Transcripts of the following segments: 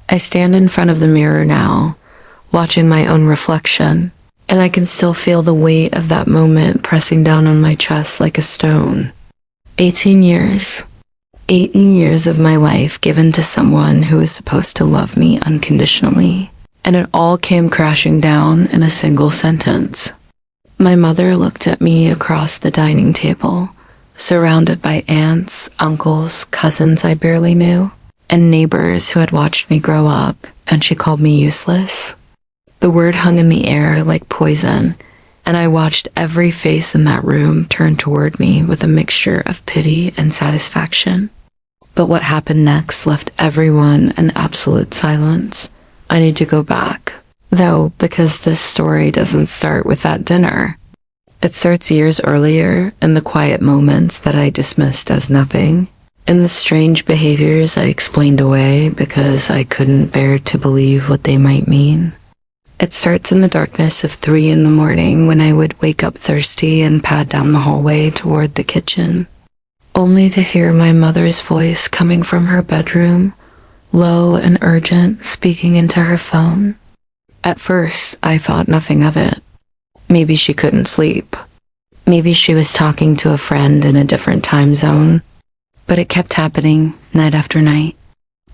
I stand in front of the mirror now, watching my own reflection, and I can still feel the weight of that moment pressing down on my chest like a stone. 18 years. 18 years of my life given to someone who was supposed to love me unconditionally, and it all came crashing down in a single sentence. My mother looked at me across the dining table, surrounded by aunts, uncles, cousins I barely knew, and neighbors who had watched me grow up, and she called me useless. The word hung in the air like poison, and I watched every face in that room turn toward me with a mixture of pity and satisfaction. But what happened next left everyone in absolute silence. I need to go back, though, because this story doesn't start with that dinner. It starts years earlier, in the quiet moments that I dismissed as nothing, in the strange behaviors I explained away because I couldn't bear to believe what they might mean. It starts in the darkness of 3 a.m. when I would wake up thirsty and pad down the hallway toward the kitchen, only to hear my mother's voice coming from her bedroom, low and urgent, speaking into her phone. At first, I thought nothing of it. Maybe she couldn't sleep. Maybe she was talking to a friend in a different time zone. But it kept happening night after night,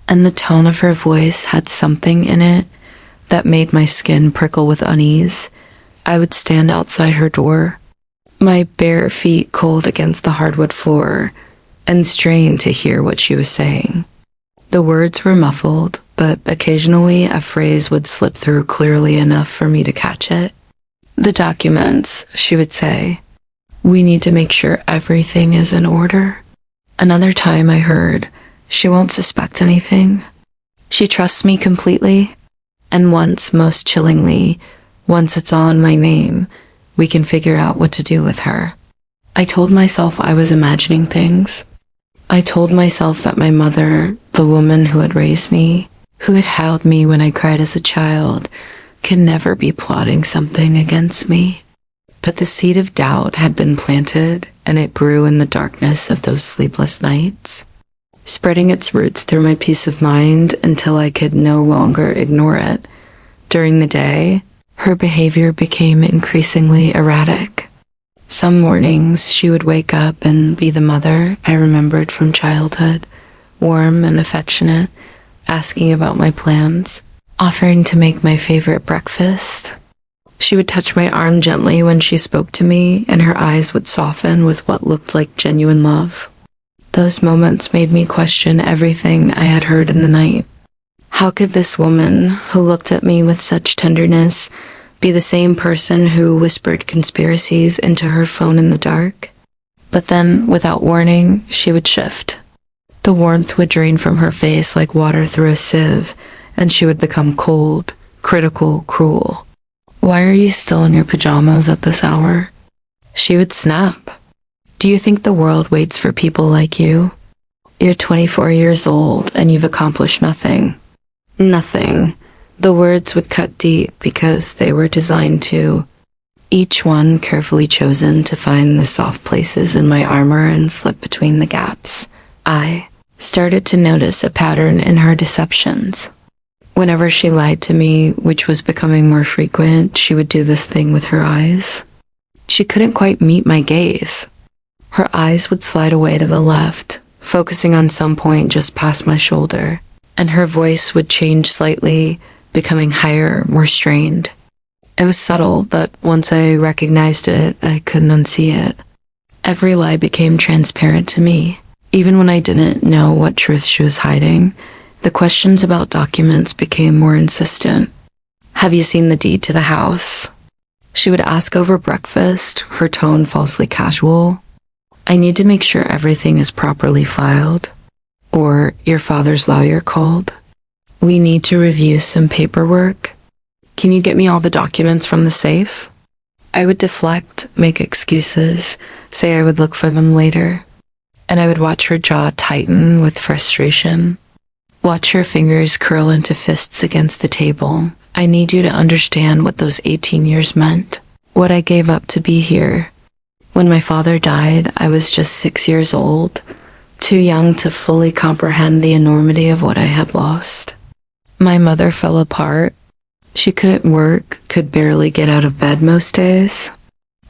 and the tone of her voice had something in it that made my skin prickle with unease. I would stand outside her door, my bare feet cold against the hardwood floor, and strain to hear what she was saying. The words were muffled, but occasionally a phrase would slip through clearly enough for me to catch it. "The documents," she would say. "We need to make sure everything is in order." Another time I heard, "She won't suspect anything. She trusts me completely." And once, most chillingly, "Once it's all in my name, we can figure out what to do with her." I told myself I was imagining things. I told myself that my mother, the woman who had raised me, who had held me when I cried as a child, could never be plotting something against me. But the seed of doubt had been planted, and it grew in the darkness of those sleepless nights, spreading its roots through my peace of mind until I could no longer ignore it. During the day, her behavior became increasingly erratic. Some mornings she would wake up and be the mother I remembered from childhood, warm and affectionate, asking about my plans, offering to make my favorite breakfast. She would touch my arm gently when she spoke to me, and her eyes would soften with what looked like genuine love. Those moments made me question everything I had heard in the night. How could this woman, who looked at me with such tenderness, be the same person who whispered conspiracies into her phone in the dark? But then, without warning, she would shift. The warmth would drain from her face like water through a sieve, and she would become cold, critical, cruel. "Why are you still in your pajamas at this hour?" She would snap. "Do you think the world waits for people like you? You're 24 years old and you've accomplished nothing." Nothing. The words would cut deep because they were designed to, each one carefully chosen to find the soft places in my armor and slip between the gaps. I started to notice a pattern in her deceptions. Whenever she lied to me, which was becoming more frequent, she would do this thing with her eyes. She couldn't quite meet my gaze. Her eyes would slide away to the left, focusing on some point just past my shoulder, and her voice would change slightly, becoming higher, more strained. It was subtle, but once I recognized it, I couldn't unsee it. Every lie became transparent to me. Even when I didn't know what truth she was hiding, the questions about documents became more insistent. "Have you seen the deed to the house?" She would ask over breakfast, her tone falsely casual. "I need to make sure everything is properly filed." Or, "Your father's lawyer called. We need to review some paperwork. Can you get me all the documents from the safe?" I would deflect, make excuses, say I would look for them later, and I would watch her jaw tighten with frustration, watch her fingers curl into fists against the table. I need you to understand what those 18 years meant, what I gave up to be here. When my father died, I was just 6 years old, too young to fully comprehend the enormity of what I had lost. My mother fell apart. She couldn't work, could barely get out of bed most days.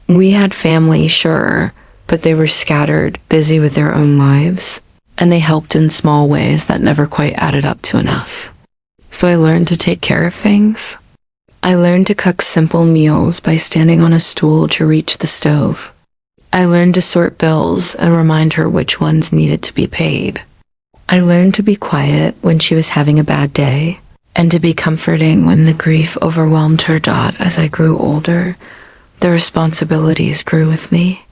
We had family, sure, but they were scattered, busy with their own lives, and they helped in small ways that never quite added up to enough. So I learned to take care of things. I learned to cook simple meals by standing on a stool to reach the stove. I learned to sort bills and remind her which ones needed to be paid. I learned to be quiet when she was having a bad day, and to be comforting when the grief overwhelmed her. As I grew older, the responsibilities grew with me.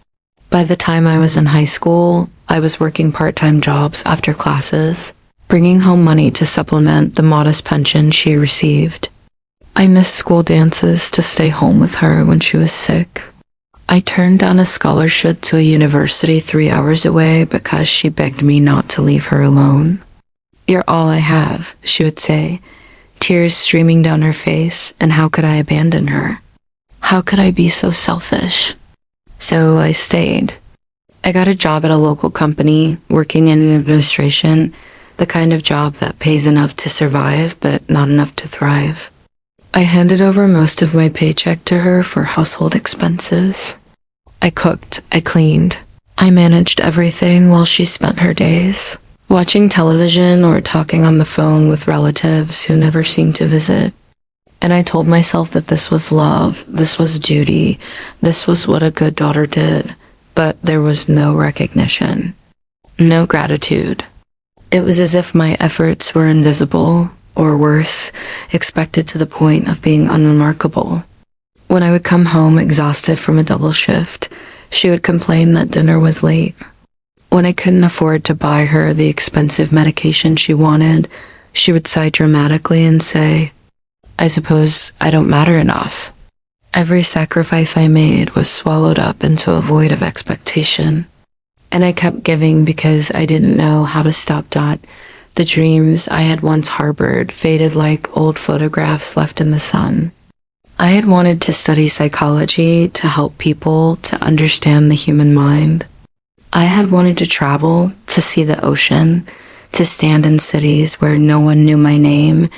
By the time I was in high school, I was working part-time jobs after classes, bringing home money to supplement the modest pension she received. I missed school dances to stay home with her when she was sick. I turned down a scholarship to a university 3 hours away because she begged me not to leave her alone. "You're all I have," she would say, tears streaming down her face, and how could I abandon her? How could I be so selfish? So I stayed. I got a job at a local company, working in administration, the kind of job that pays enough to survive, but not enough to thrive. I handed over most of my paycheck to her for household expenses. I cooked, I cleaned, I managed everything while she spent her days watching television or talking on the phone with relatives who never seemed to visit. And I told myself that this was love, this was duty, this was what a good daughter did, but there was no recognition, no gratitude. It was as if my efforts were invisible, or worse, expected to the point of being unremarkable. When I would come home exhausted from a double shift, she would complain that dinner was late. When I couldn't afford to buy her the expensive medication she wanted, she would sigh dramatically and say, "I suppose I don't matter enough." Every sacrifice I made was swallowed up into a void of expectation. And I kept giving because I didn't know how to stop. The dreams I had once harbored faded like old photographs left in the sun. I had wanted to study psychology to help people to understand the human mind. I had wanted to travel, to see the ocean, to stand in cities where no one knew my name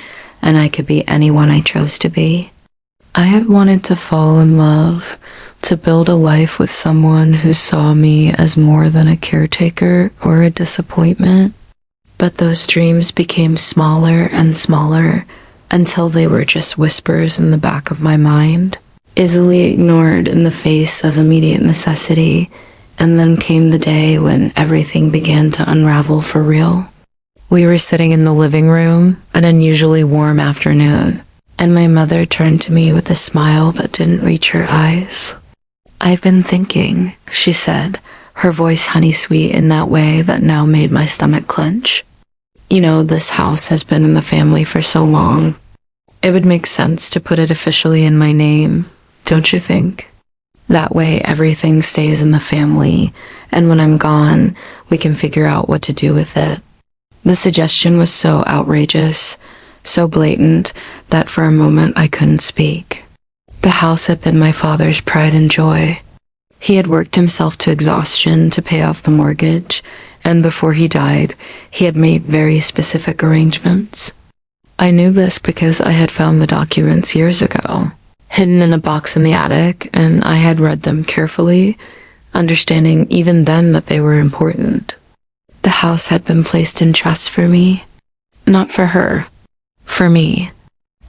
and I could be anyone I chose to be. I had wanted to fall in love, to build a life with someone who saw me as more than a caretaker or a disappointment. But those dreams became smaller and smaller until they were just whispers in the back of my mind, easily ignored in the face of immediate necessity. And then came the day when everything began to unravel for real. We were sitting in the living room, an unusually warm afternoon, and my mother turned to me with a smile that didn't reach her eyes. "I've been thinking," she said, her voice honey-sweet in that way that now made my stomach clench. "You know, this house has been in the family for so long. It would make sense to put it officially in my name, don't you think? That way everything stays in the family, and when I'm gone, we can figure out what to do with it." The suggestion was so outrageous, so blatant, that for a moment I couldn't speak. The house had been my father's pride and joy. He had worked himself to exhaustion to pay off the mortgage, and before he died, he had made very specific arrangements. I knew this because I had found the documents years ago, hidden in a box in the attic, and I had read them carefully, understanding even then that they were important. The house had been placed in trust for me, not for her, for me.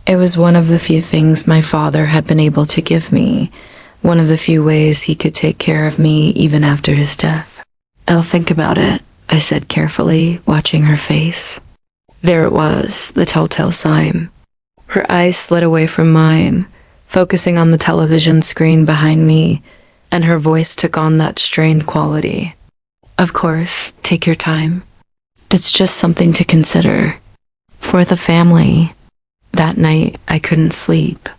It was one of the few things my father had been able to give me, one of the few ways he could take care of me even after his death. "I'll think about it," I said carefully, watching her face. There it was, the telltale sign. Her eyes slid away from mine, focusing on the television screen behind me, and her voice took on that strained quality. "Of course, take your time. It's just something to consider. For the family." That night, I couldn't sleep.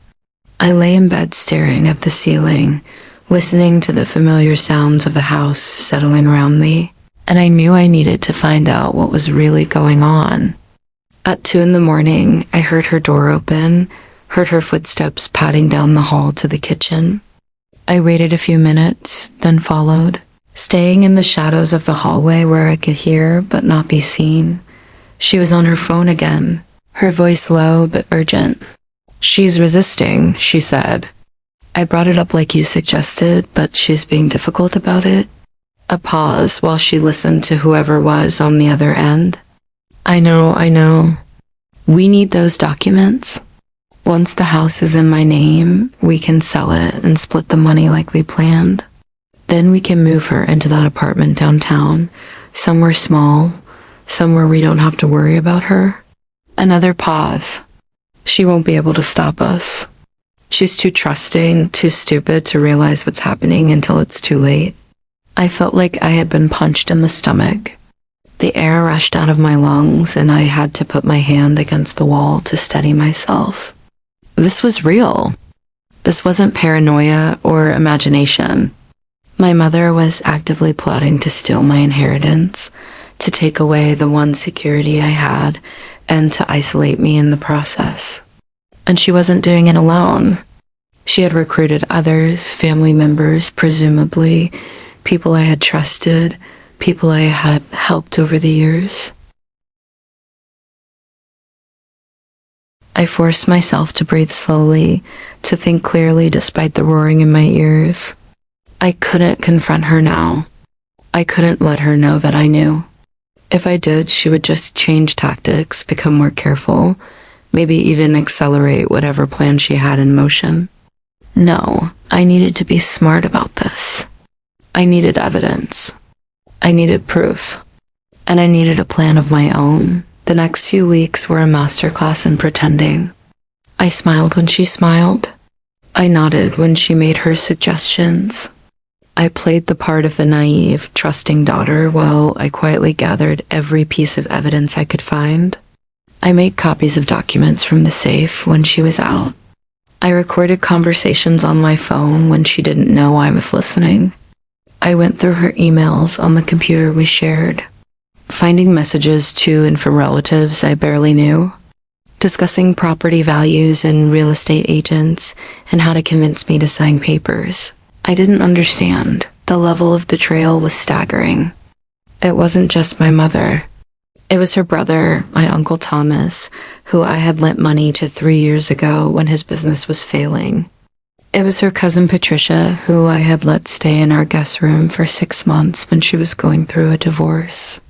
I lay in bed staring at the ceiling, listening to the familiar sounds of the house settling around me, and I knew I needed to find out what was really going on. At 2 a.m, I heard her door open, heard her footsteps padding down the hall to the kitchen. I waited a few minutes, then followed, staying in the shadows of the hallway where I could hear but not be seen. She was on her phone again, her voice low but urgent. "She's resisting," she said. "I brought it up like you suggested, but she's being difficult about it." A pause while she listened to whoever was on the other end. I know. We need those documents. Once the house is in my name, we can sell it and split the money like we planned. Then we can move her into that apartment downtown, somewhere small, somewhere we don't have to worry about her." Another pause. "She won't be able to stop us. She's too trusting, too stupid to realize what's happening until it's too late." I felt like I had been punched in the stomach. The air rushed out of my lungs, and I had to put my hand against the wall to steady myself. This was real. This wasn't paranoia or imagination. My mother was actively plotting to steal my inheritance, to take away the one security I had, and to isolate me in the process. And she wasn't doing it alone. She had recruited others, family members, presumably, people I had trusted, people I had helped over the years. I forced myself to breathe slowly, to think clearly despite the roaring in my ears. I couldn't confront her now. I couldn't let her know that I knew. If I did, she would just change tactics, become more careful, maybe even accelerate whatever plan she had in motion. No, I needed to be smart about this. I needed evidence. I needed proof. And I needed a plan of my own. The next few weeks were a masterclass in pretending. I smiled when she smiled. I nodded when she made her suggestions. I played the part of the naive, trusting daughter while I quietly gathered every piece of evidence I could find. I made copies of documents from the safe when she was out. I recorded conversations on my phone when she didn't know I was listening. I went through her emails on the computer we shared, finding messages to and from relatives I barely knew, discussing property values and real estate agents and how to convince me to sign papers. I didn't understand. The level of betrayal was staggering. It wasn't just my mother. It was her brother, my Uncle Thomas, who I had lent money to 3 years ago when his business was failing. It was her cousin Patricia, who I had let stay in our guest room for 6 months when she was going through a divorce.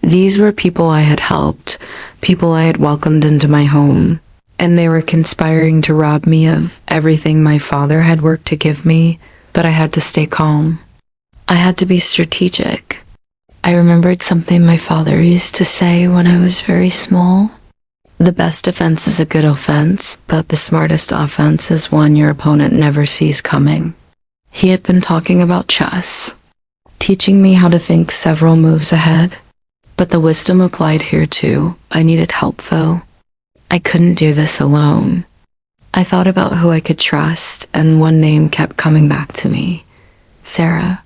These were people I had helped, people I had welcomed into my home, and they were conspiring to rob me of everything my father had worked to give me, but I had to stay calm. I had to be strategic. I remembered something my father used to say when I was very small. The best defense is a good offense, but the smartest offense is one your opponent never sees coming. He had been talking about chess, teaching me how to think several moves ahead. But the wisdom applied here too. I needed help, though. I couldn't do this alone. I thought about who I could trust, and one name kept coming back to me. Sarah.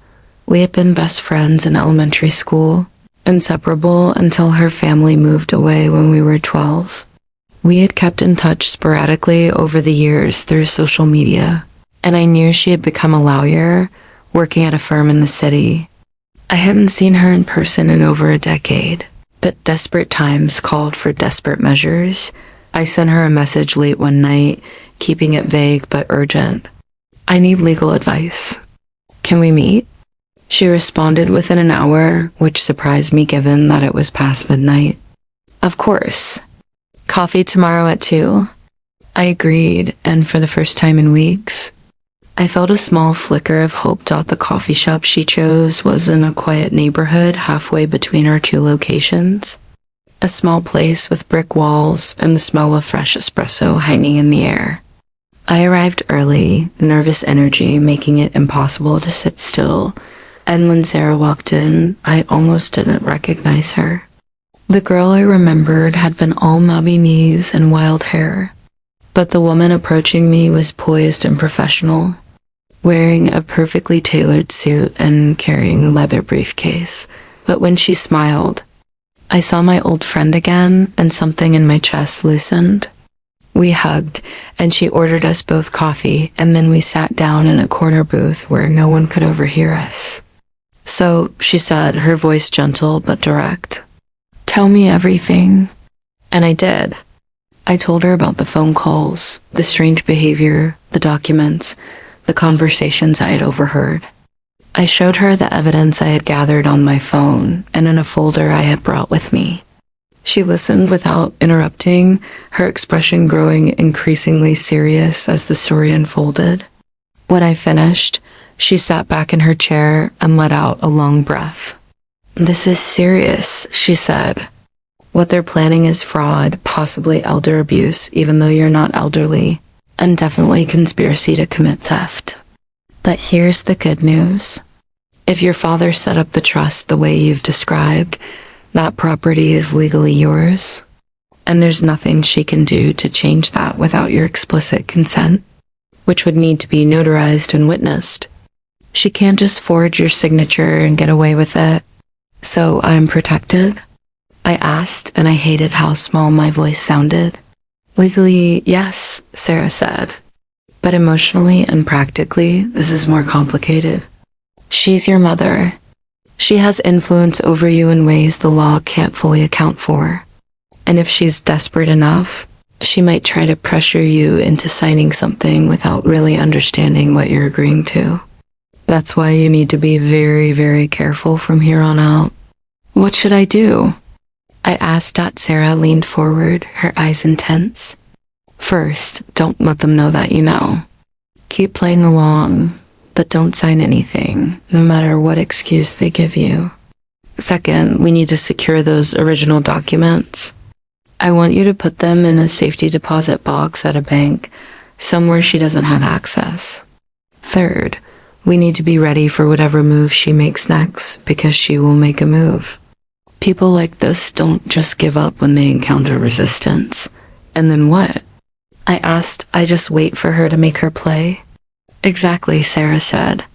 We had been best friends in elementary school, inseparable until her family moved away when we were 12. We had kept in touch sporadically over the years through social media, and I knew she had become a lawyer, working at a firm in the city. I hadn't seen her in person in over a decade, but desperate times called for desperate measures. I sent her a message late one night, keeping it vague but urgent. "I need legal advice. Can we meet?" She responded within an hour, which surprised me given that it was past midnight. "Of course. Coffee tomorrow at 2. I agreed, and for the first time in weeks, I felt a small flicker of hope. The coffee shop she chose was in a quiet neighborhood halfway between our two locations. A small place with brick walls and the smell of fresh espresso hanging in the air. I arrived early, nervous energy making it impossible to sit still, and when Sarah walked in, I almost didn't recognize her. The girl I remembered had been all knobby knees and wild hair, but the woman approaching me was poised and professional, wearing a perfectly tailored suit and carrying a leather briefcase. But when she smiled, I saw my old friend again, and something in my chest loosened. We hugged, and she ordered us both coffee, and then we sat down in a corner booth where no one could overhear us. "So," she said, her voice gentle but direct, "tell me everything." And I did. I told her about the phone calls, the strange behavior, the documents, the conversations I had overheard. I showed her the evidence I had gathered on my phone and in a folder I had brought with me. She listened without interrupting, her expression growing increasingly serious as the story unfolded. When I finished, she sat back in her chair and let out a long breath. "This is serious," she said. "What they're planning is fraud, possibly elder abuse, even though you're not elderly, and definitely conspiracy to commit theft. But here's the good news. If your father set up the trust the way you've described, that property is legally yours, and there's nothing she can do to change that without your explicit consent, which would need to be notarized and witnessed. She can't just forge your signature and get away with it. So I'm protected?" I asked, and I hated how small my voice sounded. "Legally, yes," Sarah said. "But emotionally and practically, this is more complicated. She's your mother. She has influence over you in ways the law can't fully account for. And if she's desperate enough, she might try to pressure you into signing something without really understanding what you're agreeing to. That's why you need to be very, very careful from here on out." "What should I do?" I asked. Sarah leaned forward, her eyes intense. "First, don't let them know that you know. Keep playing along, but don't sign anything, no matter what excuse they give you. Second, we need to secure those original documents. I want you to put them in a safety deposit box at a bank, somewhere she doesn't have access. Third, we need to be ready for whatever move she makes next, because she will make a move. People like this don't just give up when they encounter resistance. And then what?" I asked. "I just wait for her to make her play?" "Exactly," Sarah said.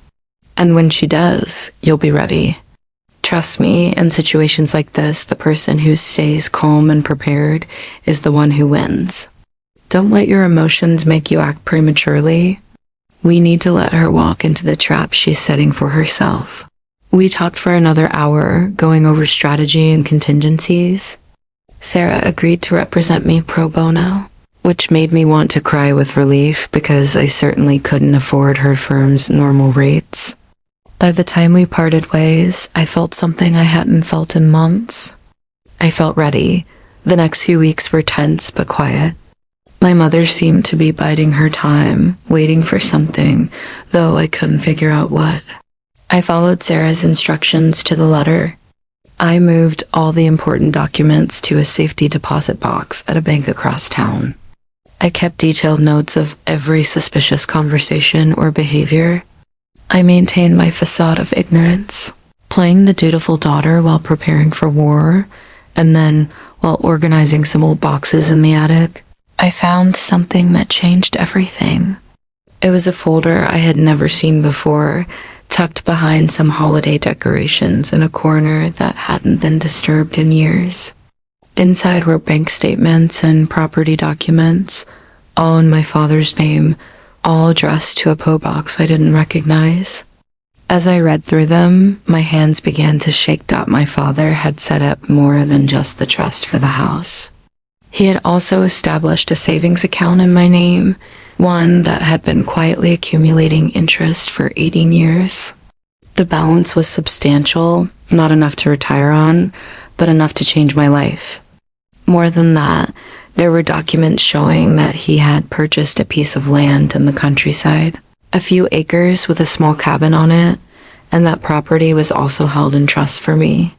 "And when she does, you'll be ready. Trust me, in situations like this, the person who stays calm and prepared is the one who wins. Don't let your emotions make you act prematurely. We need to let her walk into the trap she's setting for herself." We talked for another hour, going over strategy and contingencies. Sarah agreed to represent me pro bono, which made me want to cry with relief because I certainly couldn't afford her firm's normal rates. By the time we parted ways, I felt something I hadn't felt in months. I felt ready. The next few weeks were tense but quiet. My mother seemed to be biding her time, waiting for something, though I couldn't figure out what. I followed Sarah's instructions to the letter. I moved all the important documents to a safety deposit box at a bank across town. I kept detailed notes of every suspicious conversation or behavior. I maintained my facade of ignorance, playing the dutiful daughter while preparing for war, and then, while organizing some old boxes in the attic, I found something that changed everything. It was a folder I had never seen before, tucked behind some holiday decorations in a corner that hadn't been disturbed in years. Inside were bank statements and property documents, all in my father's name, all addressed to a P.O. box I didn't recognize. As I read through them, my hands began to shake. My father had set up more than just the trust for the house. He had also established a savings account in my name, one that had been quietly accumulating interest for 18 years. The balance was substantial, not enough to retire on, but enough to change my life. More than that, there were documents showing that he had purchased a piece of land in the countryside, a few acres with a small cabin on it, and that property was also held in trust for me.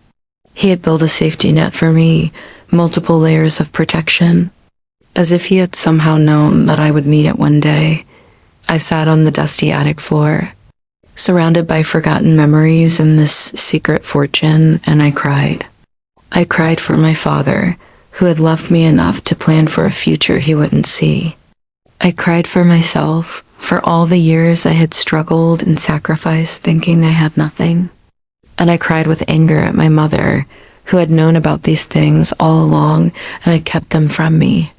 He had built a safety net for me, multiple layers of protection. As if he had somehow known that I would need it one day, I sat on the dusty attic floor, surrounded by forgotten memories and this secret fortune, and I cried. I cried for my father, who had loved me enough to plan for a future he wouldn't see. I cried for myself, for all the years I had struggled and sacrificed thinking I had nothing. And I cried with anger at my mother, who had known about these things all along and had kept them from me,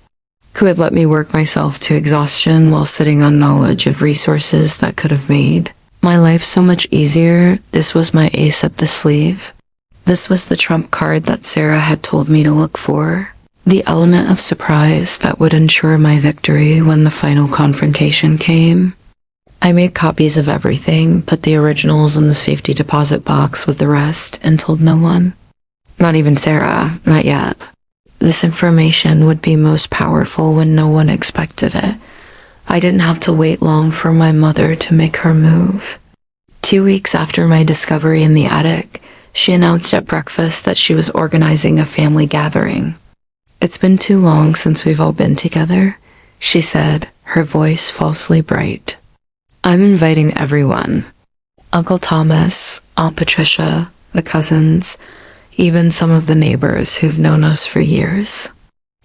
who had let me work myself to exhaustion while sitting on knowledge of resources that could have made my life so much easier. This was my ace up the sleeve. This was the trump card that Sarah had told me to look for. The element of surprise that would ensure my victory when the final confrontation came. I made copies of everything, put the originals in the safety deposit box with the rest, and told no one. Not even Sarah, not yet. This information would be most powerful when no one expected it. I didn't have to wait long for my mother to make her move. 2 weeks after my discovery in the attic, she announced at breakfast that she was organizing a family gathering. "It's been too long since we've all been together," she said, her voice falsely bright. "I'm inviting everyone. Uncle Thomas, Aunt Patricia, the cousins, even some of the neighbors who've known us for years.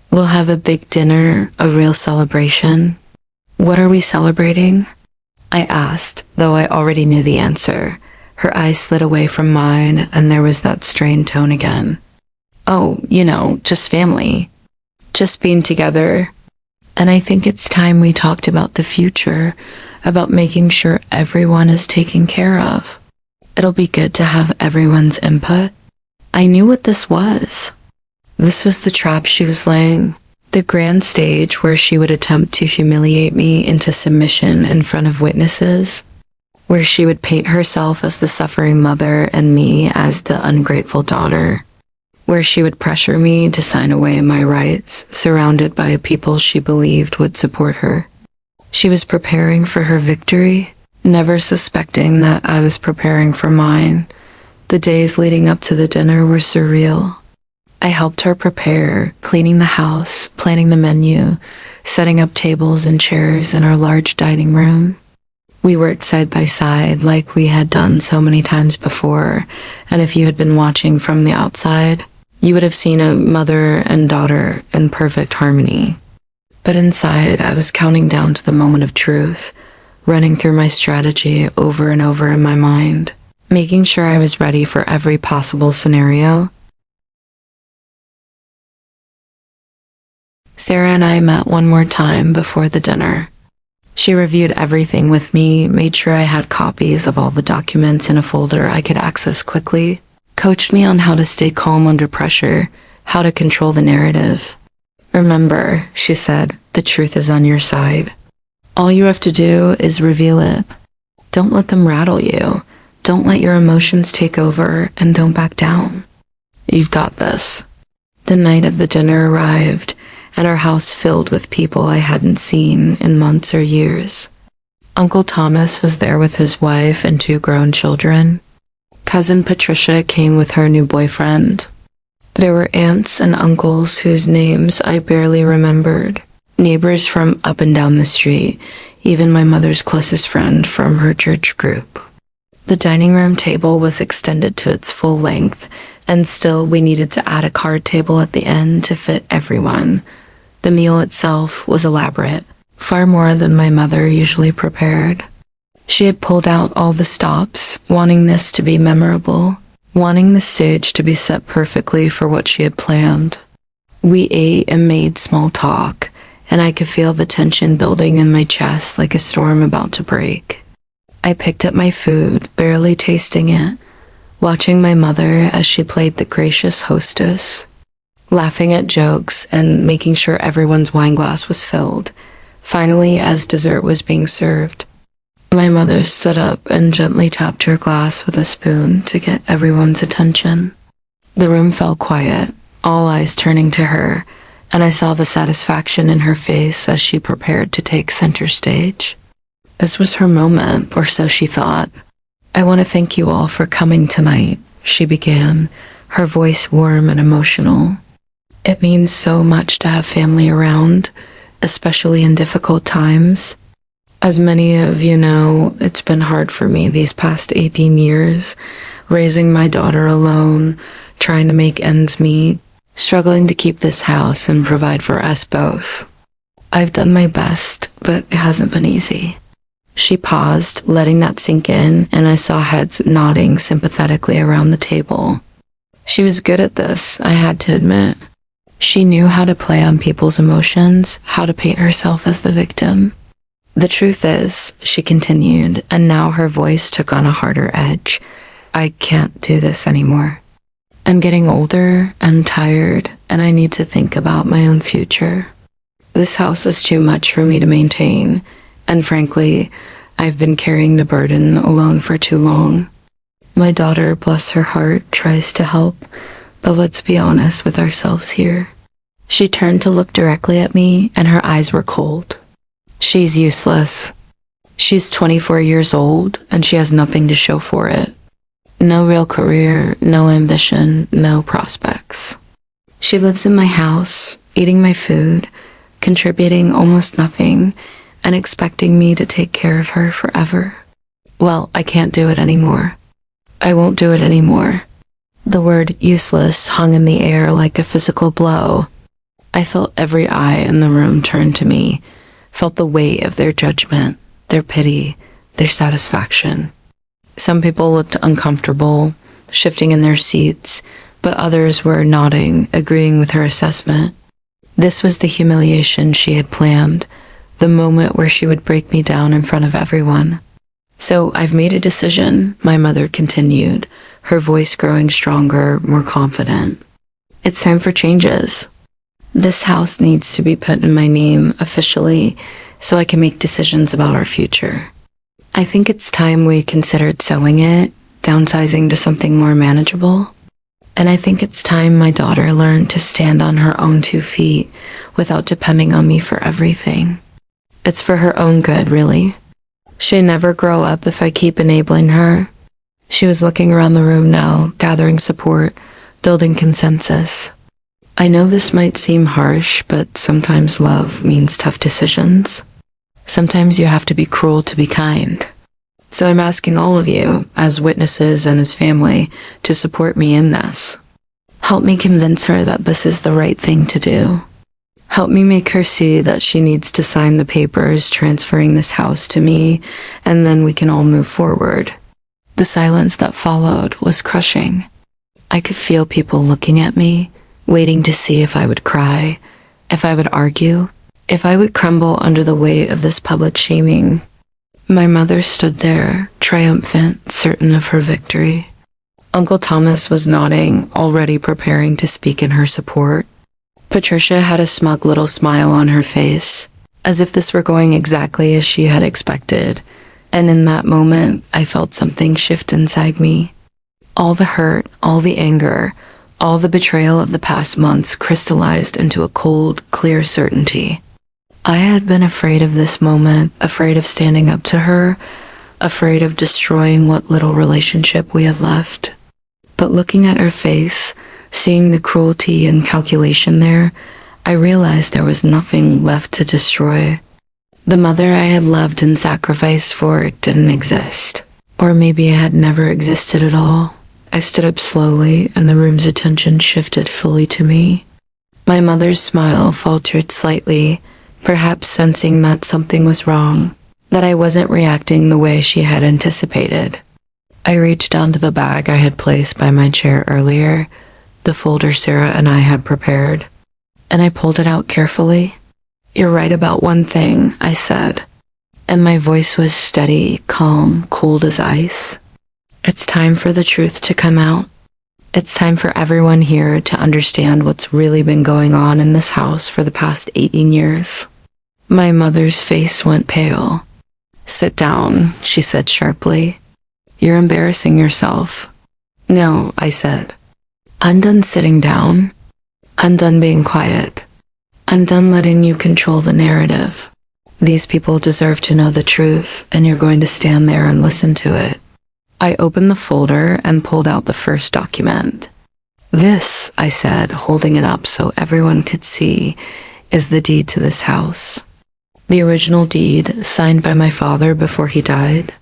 We'll have a big dinner, a real celebration." "What are we celebrating?" I asked, though I already knew the answer. Her eyes slid away from mine, and there was that strained tone again. "Oh, just family. Just being together. And I think it's time we talked about the future, about making sure everyone is taken care of. It'll be good to have everyone's input." I knew what this was. This was the trap she was laying. The grand stage where she would attempt to humiliate me into submission in front of witnesses, where she would paint herself as the suffering mother and me as the ungrateful daughter, where she would pressure me to sign away my rights, surrounded by a people she believed would support her. She was preparing for her victory, never suspecting that I was preparing for mine. The days leading up to the dinner were surreal. I helped her prepare, cleaning the house, planning the menu, setting up tables and chairs in our large dining room. We worked side by side like we had done so many times before, and if you had been watching from the outside, you would have seen a mother and daughter in perfect harmony. But inside, I was counting down to the moment of truth, running through my strategy over and over in my mind, making sure I was ready for every possible scenario. Sarah and I met one more time before the dinner. She reviewed everything with me, made sure I had copies of all the documents in a folder I could access quickly, coached me on how to stay calm under pressure, how to control the narrative. "Remember," she said, "the truth is on your side. All you have to do is reveal it. Don't let them rattle you. Don't let your emotions take over, and don't back down. You've got this." The night of the dinner arrived, and our house filled with people I hadn't seen in months or years. Uncle Thomas was there with his wife and 2 grown children. Cousin Patricia came with her new boyfriend. There were aunts and uncles whose names I barely remembered, neighbors from up and down the street, even my mother's closest friend from her church group. The dining room table was extended to its full length, and still we needed to add a card table at the end to fit everyone. The meal itself was elaborate, far more than my mother usually prepared. She had pulled out all the stops, wanting this to be memorable, wanting the stage to be set perfectly for what she had planned. We ate and made small talk, and I could feel the tension building in my chest like a storm about to break. I picked up my food, barely tasting it, watching my mother as she played the gracious hostess, laughing at jokes and making sure everyone's wine glass was filled. Finally, as dessert was being served, my mother stood up and gently tapped her glass with a spoon to get everyone's attention. The room fell quiet, all eyes turning to her, and I saw the satisfaction in her face as she prepared to take center stage. This was her moment, or so she thought. "I want to thank you all for coming tonight," she began, her voice warm and emotional. "It means so much to have family around, especially in difficult times. As many of you know, it's been hard for me these past 18 years, raising my daughter alone, trying to make ends meet, struggling to keep this house and provide for us both. I've done my best, but it hasn't been easy." She paused, letting that sink in, and I saw heads nodding sympathetically around the table. She was good at this, I had to admit. She knew how to play on people's emotions, how to paint herself as the victim. "The truth is," she continued, and now her voice took on a harder edge, "I can't do this anymore. I'm getting older, I'm tired, and I need to think about my own future. This house is too much for me to maintain, and frankly, I've been carrying the burden alone for too long. My daughter, bless her heart, tries to help, but let's be honest with ourselves here. She turned to look directly at me, and her eyes were cold. She's useless. She's 24 years old, and she has nothing to show for it. No real career, no ambition, no prospects. She lives in my house, eating my food, contributing almost nothing, and expecting me to take care of her forever. Well, I can't do it anymore. I won't do it anymore. The word useless hung in the air like a physical blow. I felt every eye in the room turn to me, felt the weight of their judgment, their pity, their satisfaction. Some people looked uncomfortable, shifting in their seats, but others were nodding, agreeing with her assessment. This was the humiliation she had planned, the moment where she would break me down in front of everyone. So I've made a decision, my mother continued, her voice growing stronger, more confident. It's time for changes. This house needs to be put in my name officially so I can make decisions about our future. I think it's time we considered selling it, downsizing to something more manageable. And I think it's time my daughter learned to stand on her own 2 feet without depending on me for everything. It's for her own good, really. She'll never grow up if I keep enabling her. She was looking around the room now, gathering support, building consensus. I know this might seem harsh, but sometimes love means tough decisions. Sometimes you have to be cruel to be kind. So I'm asking all of you, as witnesses and as family, to support me in this. Help me convince her that this is the right thing to do. Help me make her see that she needs to sign the papers transferring this house to me, and then we can all move forward. The silence that followed was crushing. I could feel people looking at me, waiting to see if I would cry, if I would argue, if I would crumble under the weight of this public shaming. My mother stood there, triumphant, certain of her victory. Uncle Thomas was nodding, already preparing to speak in her support. Patricia had a smug little smile on her face, as if this were going exactly as she had expected, and in that moment, I felt something shift inside me. All the hurt, all the anger, all the betrayal of the past months crystallized into a cold, clear certainty. I had been afraid of this moment, afraid of standing up to her, afraid of destroying what little relationship we had left. But looking at her face, seeing the cruelty and calculation there, I realized there was nothing left to destroy. The mother I had loved and sacrificed for didn't exist. Or maybe it had never existed at all. I stood up slowly, and the room's attention shifted fully to me. My mother's smile faltered slightly, perhaps sensing that something was wrong, that I wasn't reacting the way she had anticipated. I reached down to the bag I had placed by my chair earlier, the folder Sarah and I had prepared, and I pulled it out carefully. "You're right about one thing," I said, and my voice was steady, calm, cold as ice. It's time for the truth to come out. It's time for everyone here to understand what's really been going on in this house for the past 18 years. My mother's face went pale. "Sit down," she said sharply. "You're embarrassing yourself." "No," I said. "I'm done sitting down. I'm done being quiet. I'm done letting you control the narrative. These people deserve to know the truth, and you're going to stand there and listen to it." I opened the folder and pulled out the first document. "This," I said, holding it up so everyone could see, "is the deed to this house. The original deed, signed by my father before he died.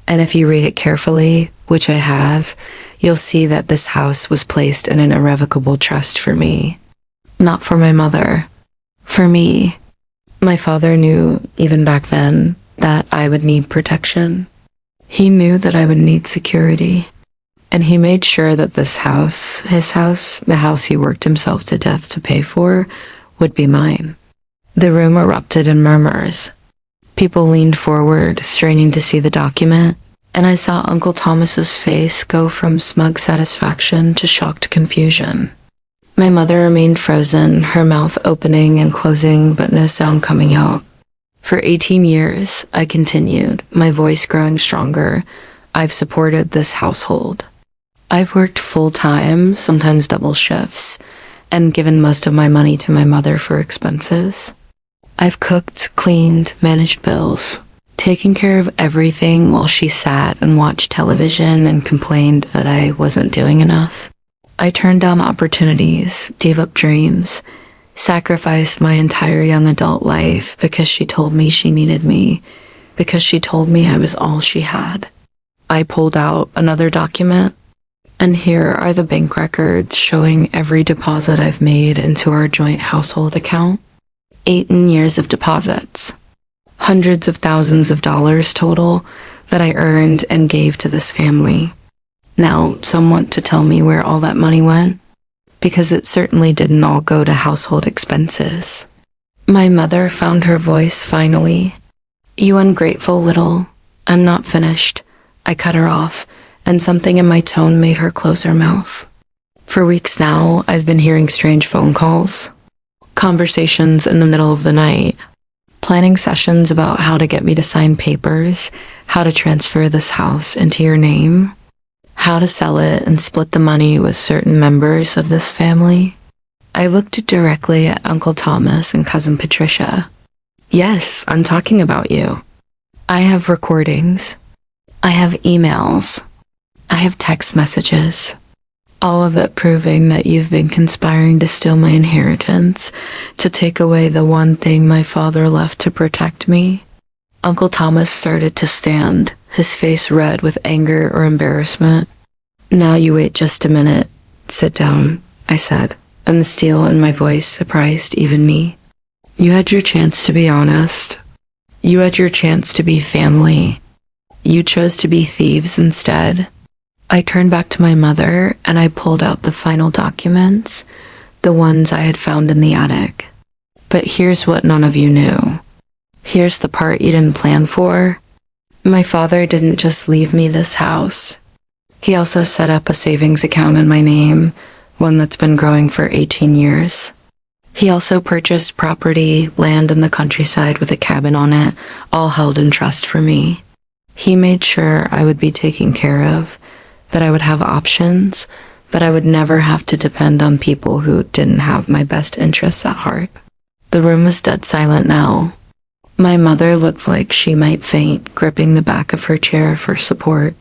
And if you read it carefully, which I have, you'll see that this house was placed in an irrevocable trust for me. Not for my mother. For me. My father knew, even back then, that I would need protection. He knew that I would need security. And he made sure that this house, his house, the house he worked himself to death to pay for, would be mine." The room erupted in murmurs. People leaned forward, straining to see the document. and I saw Uncle Thomas's face go from smug satisfaction to shocked confusion. My mother remained frozen, her mouth opening and closing, but no sound coming out. For 18 years, I continued, my voice growing stronger. I've supported this household. I've worked full-time, sometimes double shifts, and given most of my money to my mother for expenses. I've cooked, cleaned, managed bills, taken care of everything while she sat and watched television and complained that I wasn't doing enough. I turned down opportunities, gave up dreams, sacrificed my entire young adult life because she told me she needed me, because she told me I was all she had. I pulled out another document, and here are the bank records showing every deposit I've made into our joint household account. 18 years of deposits. Hundreds of thousands of dollars total that I earned and gave to this family. Now, some want to tell me where all that money went, because it certainly didn't all go to household expenses. My mother found her voice finally. "You ungrateful little..." I'm not finished. I cut her off, and something in my tone made her close her mouth. For weeks now, I've been hearing strange phone calls, conversations in the middle of the night, planning sessions about how to get me to sign papers, how to transfer this house into your name, how to sell it and split the money with certain members of this family. I looked directly at Uncle Thomas and Cousin Patricia. Yes, I'm talking about you. I have recordings. I have emails. I have text messages. All of it proving that you've been conspiring to steal my inheritance, to take away the one thing my father left to protect me. Uncle Thomas started to stand, his face red with anger or embarrassment. "Now you wait just a minute. Sit down," I said, and the steel in my voice surprised even me. "You had your chance to be honest. You had your chance to be family. You chose to be thieves instead." I turned back to my mother and I pulled out the final documents, the ones I had found in the attic. But here's what none of you knew. Here's the part you didn't plan for. My father didn't just leave me this house. He also set up a savings account in my name, one that's been growing for 18 years. He also purchased property, land in the countryside with a cabin on it, all held in trust for me. He made sure I would be taken care of, that I would have options, that I would never have to depend on people who didn't have my best interests at heart. The room was dead silent now. My mother looked like she might faint, gripping the back of her chair for support.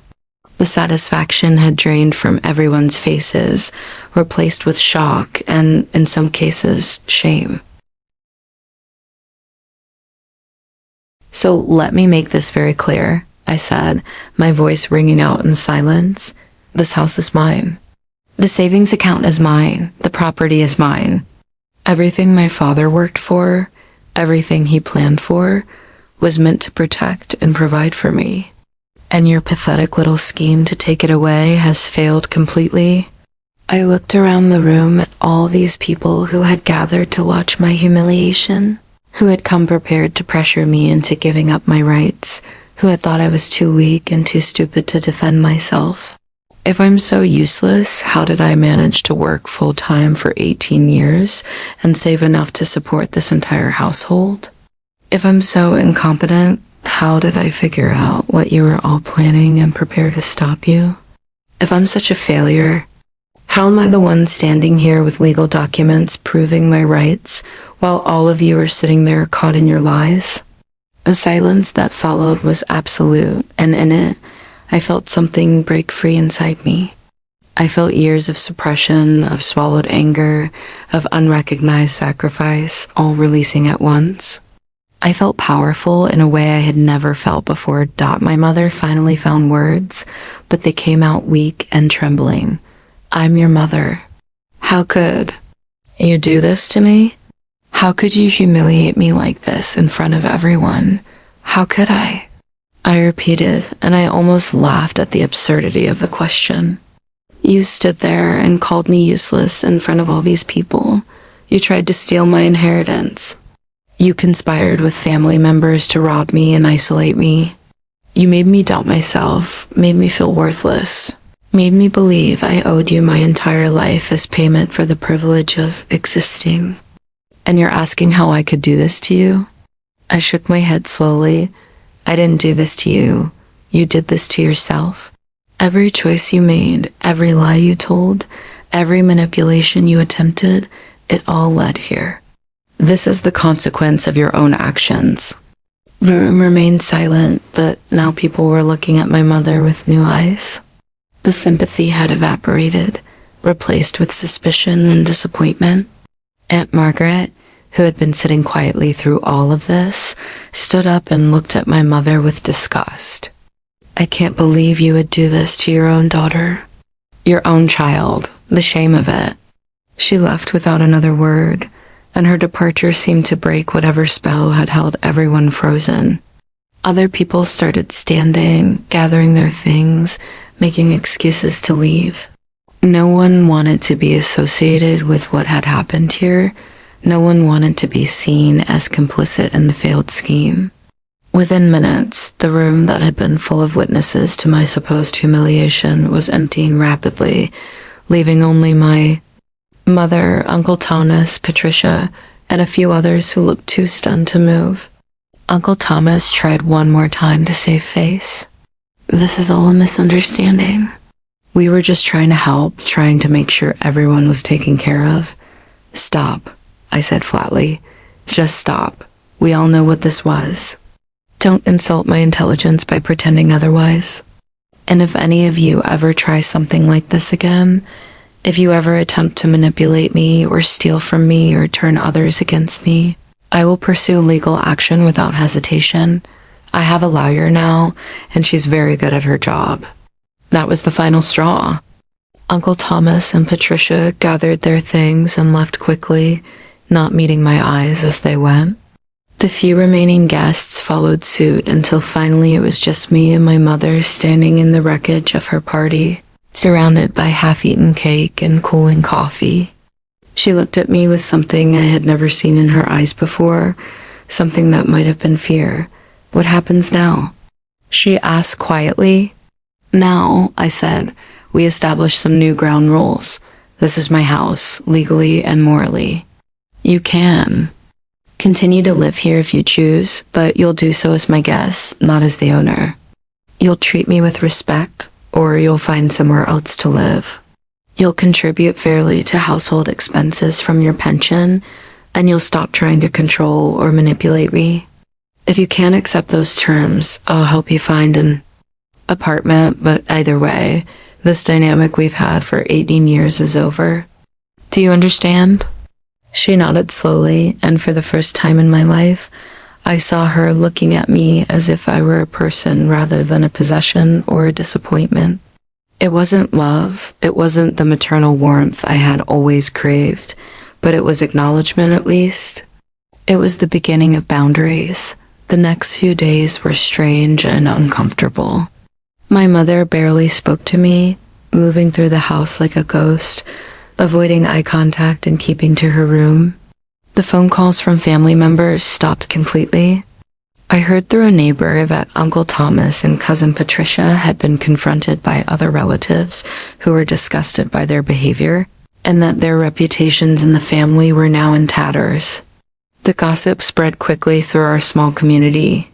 The satisfaction had drained from everyone's faces, replaced with shock and, in some cases, shame. "So let me make this very clear," I said, my voice ringing out in silence. "This house is mine. The savings account is mine. The property is mine. Everything my father worked for, everything he planned for, was meant to protect and provide for me. And your pathetic little scheme to take it away has failed completely." I looked around the room at all these people who had gathered to watch my humiliation, who had come prepared to pressure me into giving up my rights, who had thought I was too weak and too stupid to defend myself. If I'm so useless, how did I manage to work full-time for 18 years and save enough to support this entire household? If I'm so incompetent, how did I figure out what you were all planning and prepare to stop you? If I'm such a failure, how am I the one standing here with legal documents proving my rights while all of you are sitting there caught in your lies? The silence that followed was absolute, and in it, I felt something break free inside me. I felt years of suppression, of swallowed anger, of unrecognized sacrifice, all releasing at once. I felt powerful in a way I had never felt before. My mother finally found words, but they came out weak and trembling. "I'm your mother. How could you do this to me? How could you humiliate me like this in front of everyone? How could I?" I repeated, and I almost laughed at the absurdity of the question. "You stood there and called me useless in front of all these people. You tried to steal my inheritance. You conspired with family members to rob me and isolate me. You made me doubt myself, made me feel worthless, made me believe I owed you my entire life as payment for the privilege of existing. And you're asking how I could do this to you? I shook my head slowly. I didn't do this to you. You did this to yourself. Every choice you made, every lie you told, every manipulation you attempted, it all led here. This is the consequence of your own actions. The room remained silent, but now people were looking at my mother with new eyes. The sympathy had evaporated, replaced with suspicion and disappointment. Aunt Margaret, who had been sitting quietly through all of this, stood up and looked at my mother with disgust. I can't believe you would do this to your own daughter. Your own child. The shame of it. She left without another word, and her departure seemed to break whatever spell had held everyone frozen. Other people started standing, gathering their things, making excuses to leave. No one wanted to be associated with what had happened here. No one wanted to be seen as complicit in the failed scheme. Within minutes, the room that had been full of witnesses to my supposed humiliation was emptying rapidly, leaving only my mother, Uncle Thomas, Patricia, and a few others who looked too stunned to move. Uncle Thomas tried one more time to save face. This is all a misunderstanding. We were just trying to help, trying to make sure everyone was taken care of. Stop, I said flatly. Just stop. We all know what this was. Don't insult my intelligence by pretending otherwise. And if any of you ever try something like this again, if you ever attempt to manipulate me or steal from me or turn others against me, I will pursue legal action without hesitation. I have a lawyer now, and she's very good at her job. That was the final straw. Uncle Thomas and Patricia gathered their things and left quickly, not meeting my eyes as they went. The few remaining guests followed suit until finally it was just me and my mother standing in the wreckage of her party, surrounded by half-eaten cake and cooling coffee. She looked at me with something I had never seen in her eyes before, something that might have been fear. What happens now? She asked quietly. Now, I said, we establish some new ground rules. This is my house, legally and morally. You can continue to live here if you choose, but you'll do so as my guest, not as the owner. You'll treat me with respect, or you'll find somewhere else to live. You'll contribute fairly to household expenses from your pension, and you'll stop trying to control or manipulate me. If you can't accept those terms, I'll help you find an apartment, but either way, this dynamic we've had for 18 years is over. Do you understand? She nodded slowly, and for the first time in my life, I saw her looking at me as if I were a person rather than a possession or a disappointment. It wasn't love, it wasn't the maternal warmth I had always craved, but it was acknowledgement at least. It was the beginning of boundaries. The next few days were strange and uncomfortable. My mother barely spoke to me, moving through the house like a ghost, avoiding eye contact and keeping to her room. The phone calls from family members stopped completely. I heard through a neighbor that Uncle Thomas and Cousin Patricia had been confronted by other relatives who were disgusted by their behavior, and that their reputations in the family were now in tatters. The gossip spread quickly through our small community.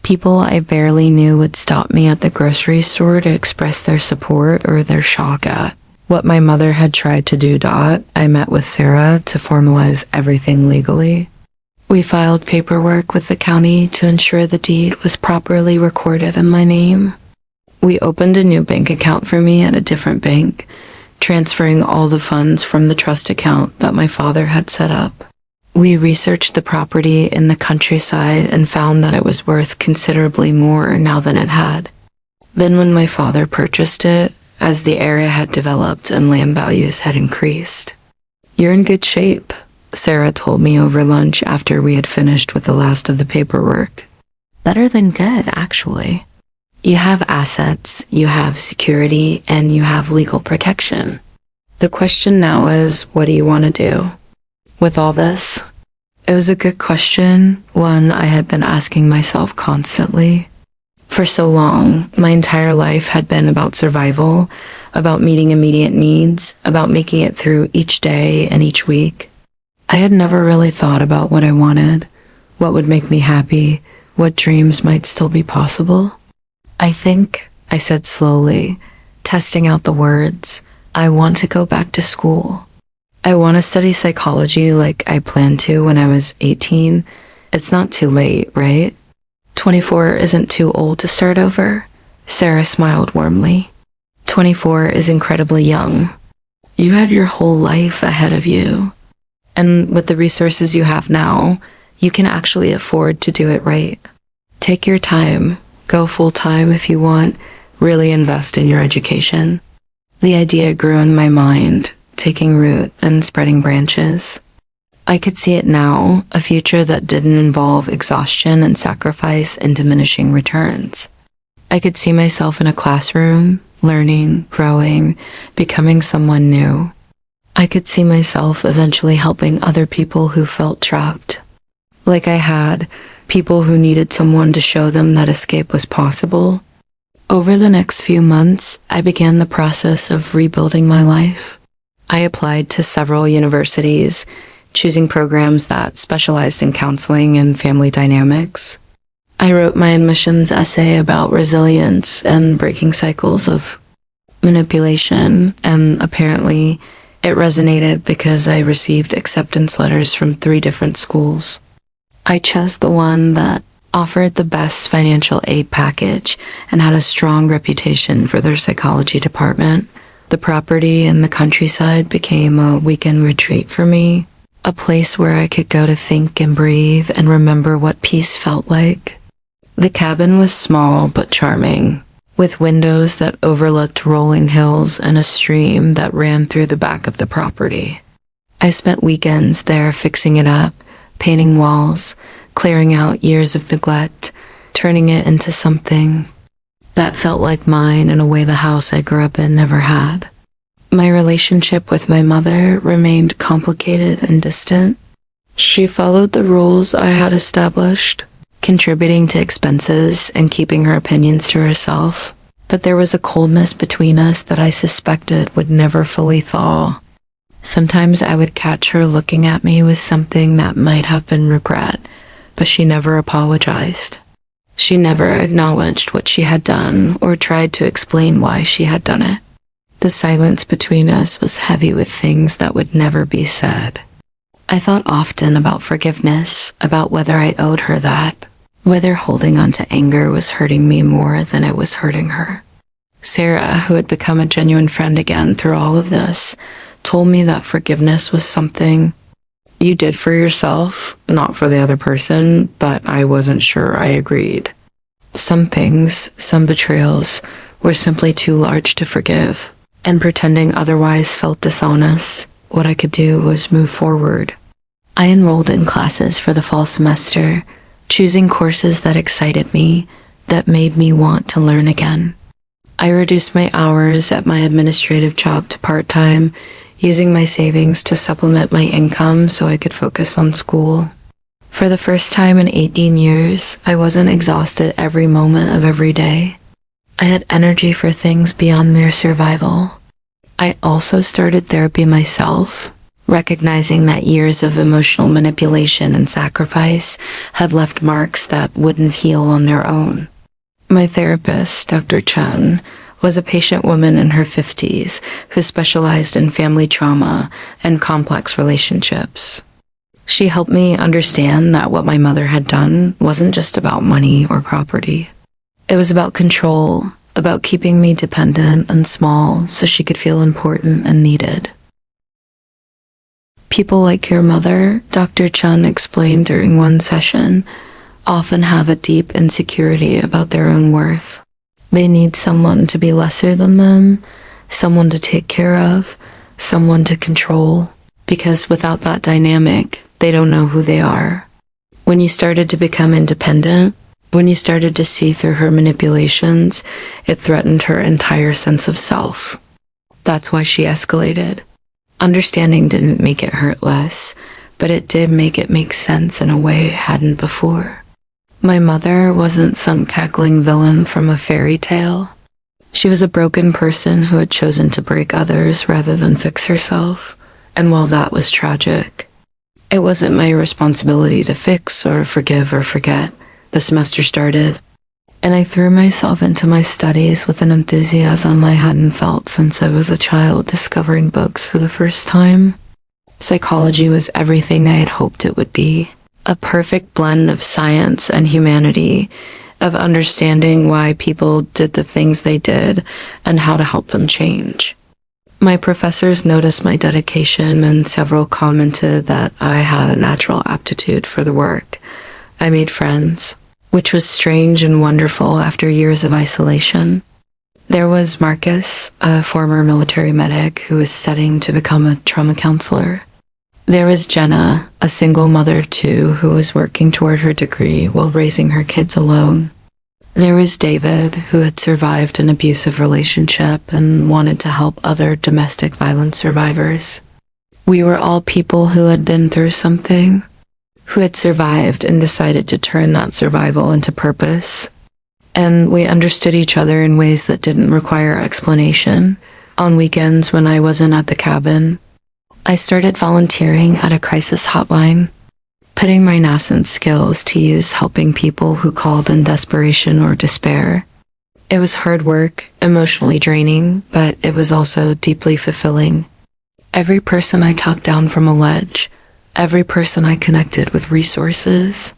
People I barely knew would stop me at the grocery store to express their support or their shock at what my mother had tried to do. I met with Sarah to formalize everything legally. We filed paperwork with the county to ensure the deed was properly recorded in my name. We opened a new bank account for me at a different bank, transferring all the funds from the trust account that my father had set up. We researched the property in the countryside and found that it was worth considerably more now than it had been when my father purchased it, as the area had developed and land values had increased. You're in good shape, Sarah told me over lunch after we had finished with the last of the paperwork. Better than good, actually. You have assets, you have security, and you have legal protection. The question now is, what do you want to do with all this? It was a good question, one I had been asking myself constantly. For so long, my entire life had been about survival, about meeting immediate needs, about making it through each day and each week. I had never really thought about what I wanted, what would make me happy, what dreams might still be possible. I think, I said slowly, testing out the words, I want to go back to school. I want to study psychology like I planned to when I was 18. It's not too late, right? 24 isn't too old to start over. Sarah smiled warmly. 24 is incredibly young. You have your whole life ahead of you. And with the resources you have now, you can actually afford to do it right. Take your time. Go full time if you want. Really invest in your education. The idea grew in my mind, taking root and spreading branches. I could see it now, a future that didn't involve exhaustion and sacrifice and diminishing returns. I could see myself in a classroom, learning, growing, becoming someone new. I could see myself eventually helping other people who felt trapped. Like I had, people who needed someone to show them that escape was possible. Over the next few months, I began the process of rebuilding my life. I applied to several universities, choosing programs that specialized in counseling and family dynamics. I wrote my admissions essay about resilience and breaking cycles of manipulation, and apparently it resonated because I received acceptance letters from 3 different schools. I chose the one that offered the best financial aid package and had a strong reputation for their psychology department. The property in the countryside became a weekend retreat for me, a place where I could go to think and breathe and remember what peace felt like. The cabin was small but charming, with windows that overlooked rolling hills and a stream that ran through the back of the property. I spent weekends there fixing it up, painting walls, clearing out years of neglect, turning it into something that felt like mine in a way the house I grew up in never had. My relationship with my mother remained complicated and distant. She followed the rules I had established, contributing to expenses and keeping her opinions to herself, but there was a coldness between us that I suspected would never fully thaw. Sometimes I would catch her looking at me with something that might have been regret, but she never apologized. She never acknowledged what she had done or tried to explain why she had done it. The silence between us was heavy with things that would never be said. I thought often about forgiveness, about whether I owed her that, whether holding on to anger was hurting me more than it was hurting her. Sarah, who had become a genuine friend again through all of this, told me that forgiveness was something you did for yourself, not for the other person, but I wasn't sure I agreed. Some things, some betrayals, were simply too large to forgive, and pretending otherwise felt dishonest. What I could do was move forward. I enrolled in classes for the fall semester, choosing courses that excited me, that made me want to learn again. I reduced my hours at my administrative job to part-time, using my savings to supplement my income so I could focus on school. For the first time in 18 years, I wasn't exhausted every moment of every day. I had energy for things beyond mere survival. I also started therapy myself, recognizing that years of emotional manipulation and sacrifice had left marks that wouldn't heal on their own. My therapist, Dr. Chen, was a patient woman in her 50s who specialized in family trauma and complex relationships. She helped me understand that what my mother had done wasn't just about money or property. It was about control, about keeping me dependent and small so she could feel important and needed. People like your mother, Dr. Chen explained during one session, often have a deep insecurity about their own worth. They need someone to be lesser than them, someone to take care of, someone to control, because without that dynamic, they don't know who they are. When you started to become independent, when you started to see through her manipulations, it threatened her entire sense of self. That's why she escalated. Understanding didn't make it hurt less, but it did make it make sense in a way it hadn't before. My mother wasn't some cackling villain from a fairy tale. She was a broken person who had chosen to break others rather than fix herself, and while that was tragic, it wasn't my responsibility to fix or forgive or forget. The semester started, and I threw myself into my studies with an enthusiasm I hadn't felt since I was a child discovering books for the first time. Psychology was everything I had hoped it would be, a perfect blend of science and humanity, of understanding why people did the things they did and how to help them change. My professors noticed my dedication, and several commented that I had a natural aptitude for the work. I made friends, which was strange and wonderful after years of isolation. There was Marcus, a former military medic who was studying to become a trauma counselor. There was Jenna, a single mother of two who was working toward her degree while raising her kids alone. There was David, who had survived an abusive relationship and wanted to help other domestic violence survivors. We were all people who had been through something, who had survived and decided to turn that survival into purpose. And we understood each other in ways that didn't require explanation. On weekends when I wasn't at the cabin, I started volunteering at a crisis hotline, putting my nascent skills to use helping people who called in desperation or despair. It was hard work, emotionally draining, but it was also deeply fulfilling. Every person I talked down from a ledge, every person I connected with resources,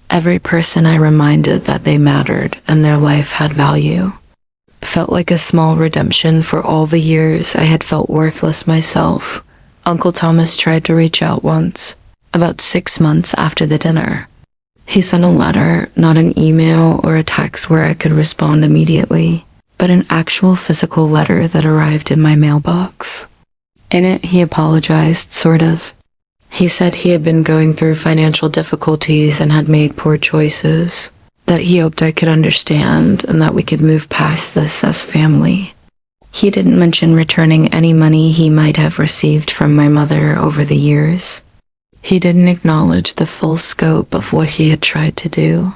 every person I reminded that they mattered and their life had value, felt like a small redemption for all the years I had felt worthless myself. Uncle Thomas tried to reach out once, about 6 months after the dinner. He sent a letter, not an email or a text where I could respond immediately, but an actual physical letter that arrived in my mailbox. In it, he apologized, sort of. He said he had been going through financial difficulties and had made poor choices, that he hoped I could understand and that we could move past this as family. He didn't mention returning any money he might have received from my mother over the years. He didn't acknowledge the full scope of what he had tried to do.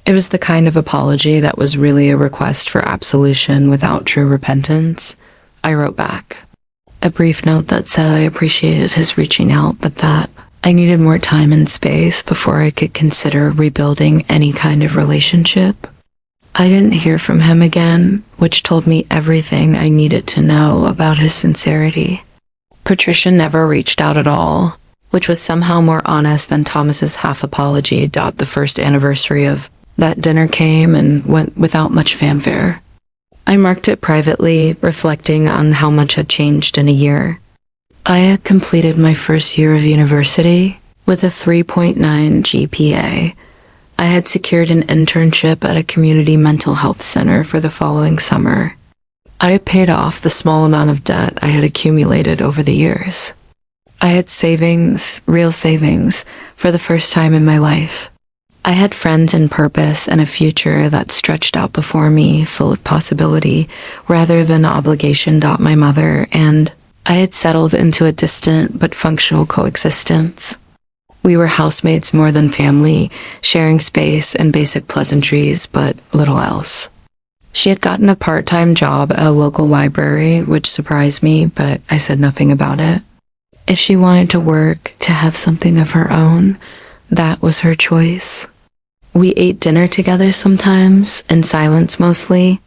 It was the kind of apology that was really a request for absolution without true repentance. I wrote back a brief note that said I appreciated his reaching out, but that I needed more time and space before I could consider rebuilding any kind of relationship. I didn't hear from him again, which told me everything I needed to know about his sincerity. Patricia never reached out at all, which was somehow more honest than Thomas's half apology. The first anniversary of that dinner came and went without much fanfare. I marked it privately, reflecting on how much had changed in a year. I had completed my first year of university with a 3.9 GPA. I had secured an internship at a community mental health center for the following summer. I had paid off the small amount of debt I had accumulated over the years. I had savings, real savings, for the first time in my life. I had friends and purpose and a future that stretched out before me, full of possibility, rather than obligation. My mother and I had settled into a distant but functional coexistence. We were housemates more than family, sharing space and basic pleasantries, but little else. She had gotten a part-time job at a local library, which surprised me, but I said nothing about it. If she wanted to work, to have something of her own, that was her choice. We ate dinner together sometimes, in silence mostly,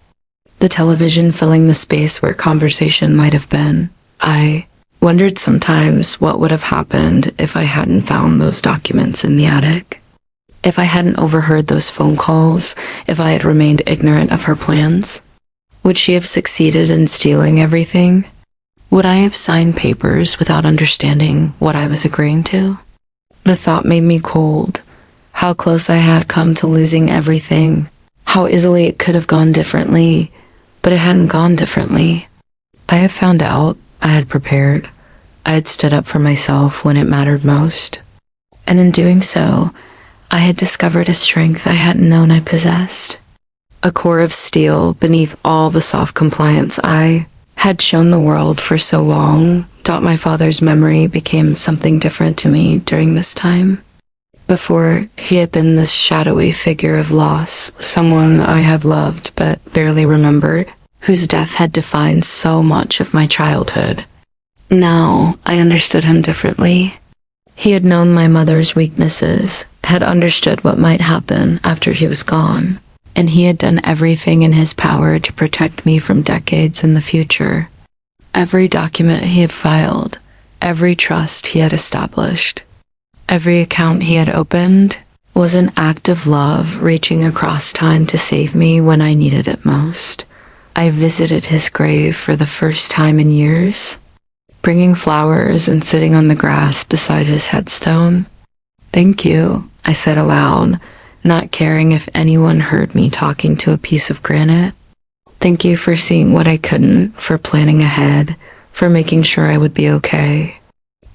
the television filling the space where conversation might have been. I wondered sometimes what would have happened if I hadn't found those documents in the attic. If I hadn't overheard those phone calls, if I had remained ignorant of her plans. Would she have succeeded in stealing everything? Would I have signed papers without understanding what I was agreeing to? The thought made me cold. How close I had come to losing everything. How easily it could have gone differently, but it hadn't gone differently. I had found out. I had prepared. I had stood up for myself when it mattered most. And in doing so, I had discovered a strength I hadn't known I possessed. A core of steel beneath all the soft compliance I had shown the world for so long. My father's memory became something different to me during this time. Before, he had been this shadowy figure of loss, someone I had loved but barely remembered, whose death had defined so much of my childhood. Now, I understood him differently. He had known my mother's weaknesses, had understood what might happen after he was gone, and he had done everything in his power to protect me from decades in the future. Every document he had filed, every trust he had established, every account he had opened was an act of love reaching across time to save me when I needed it most. I visited his grave for the first time in years, bringing flowers and sitting on the grass beside his headstone. "Thank you," I said aloud, not caring if anyone heard me talking to a piece of granite. "Thank you for seeing what I couldn't, for planning ahead, for making sure I would be okay.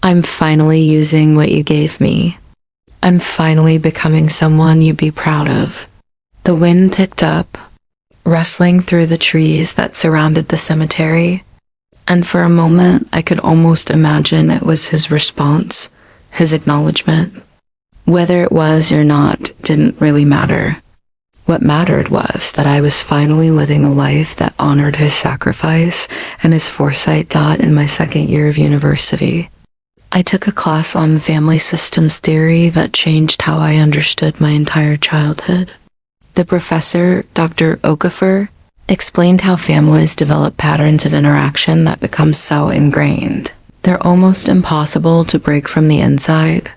I'm finally using what you gave me. I'm finally becoming someone you'd be proud of." The wind picked up, rustling through the trees that surrounded the cemetery, and for a moment I could almost imagine it was his response, his acknowledgement. Whether it was or not didn't really matter. What mattered was that I was finally living a life that honored his sacrifice and his foresight got in my second year of university. I took a class on family systems theory that changed how I understood my entire childhood. The professor, Dr. Okafor, explained how families develop patterns of interaction that become so ingrained they're almost impossible to break from the inside.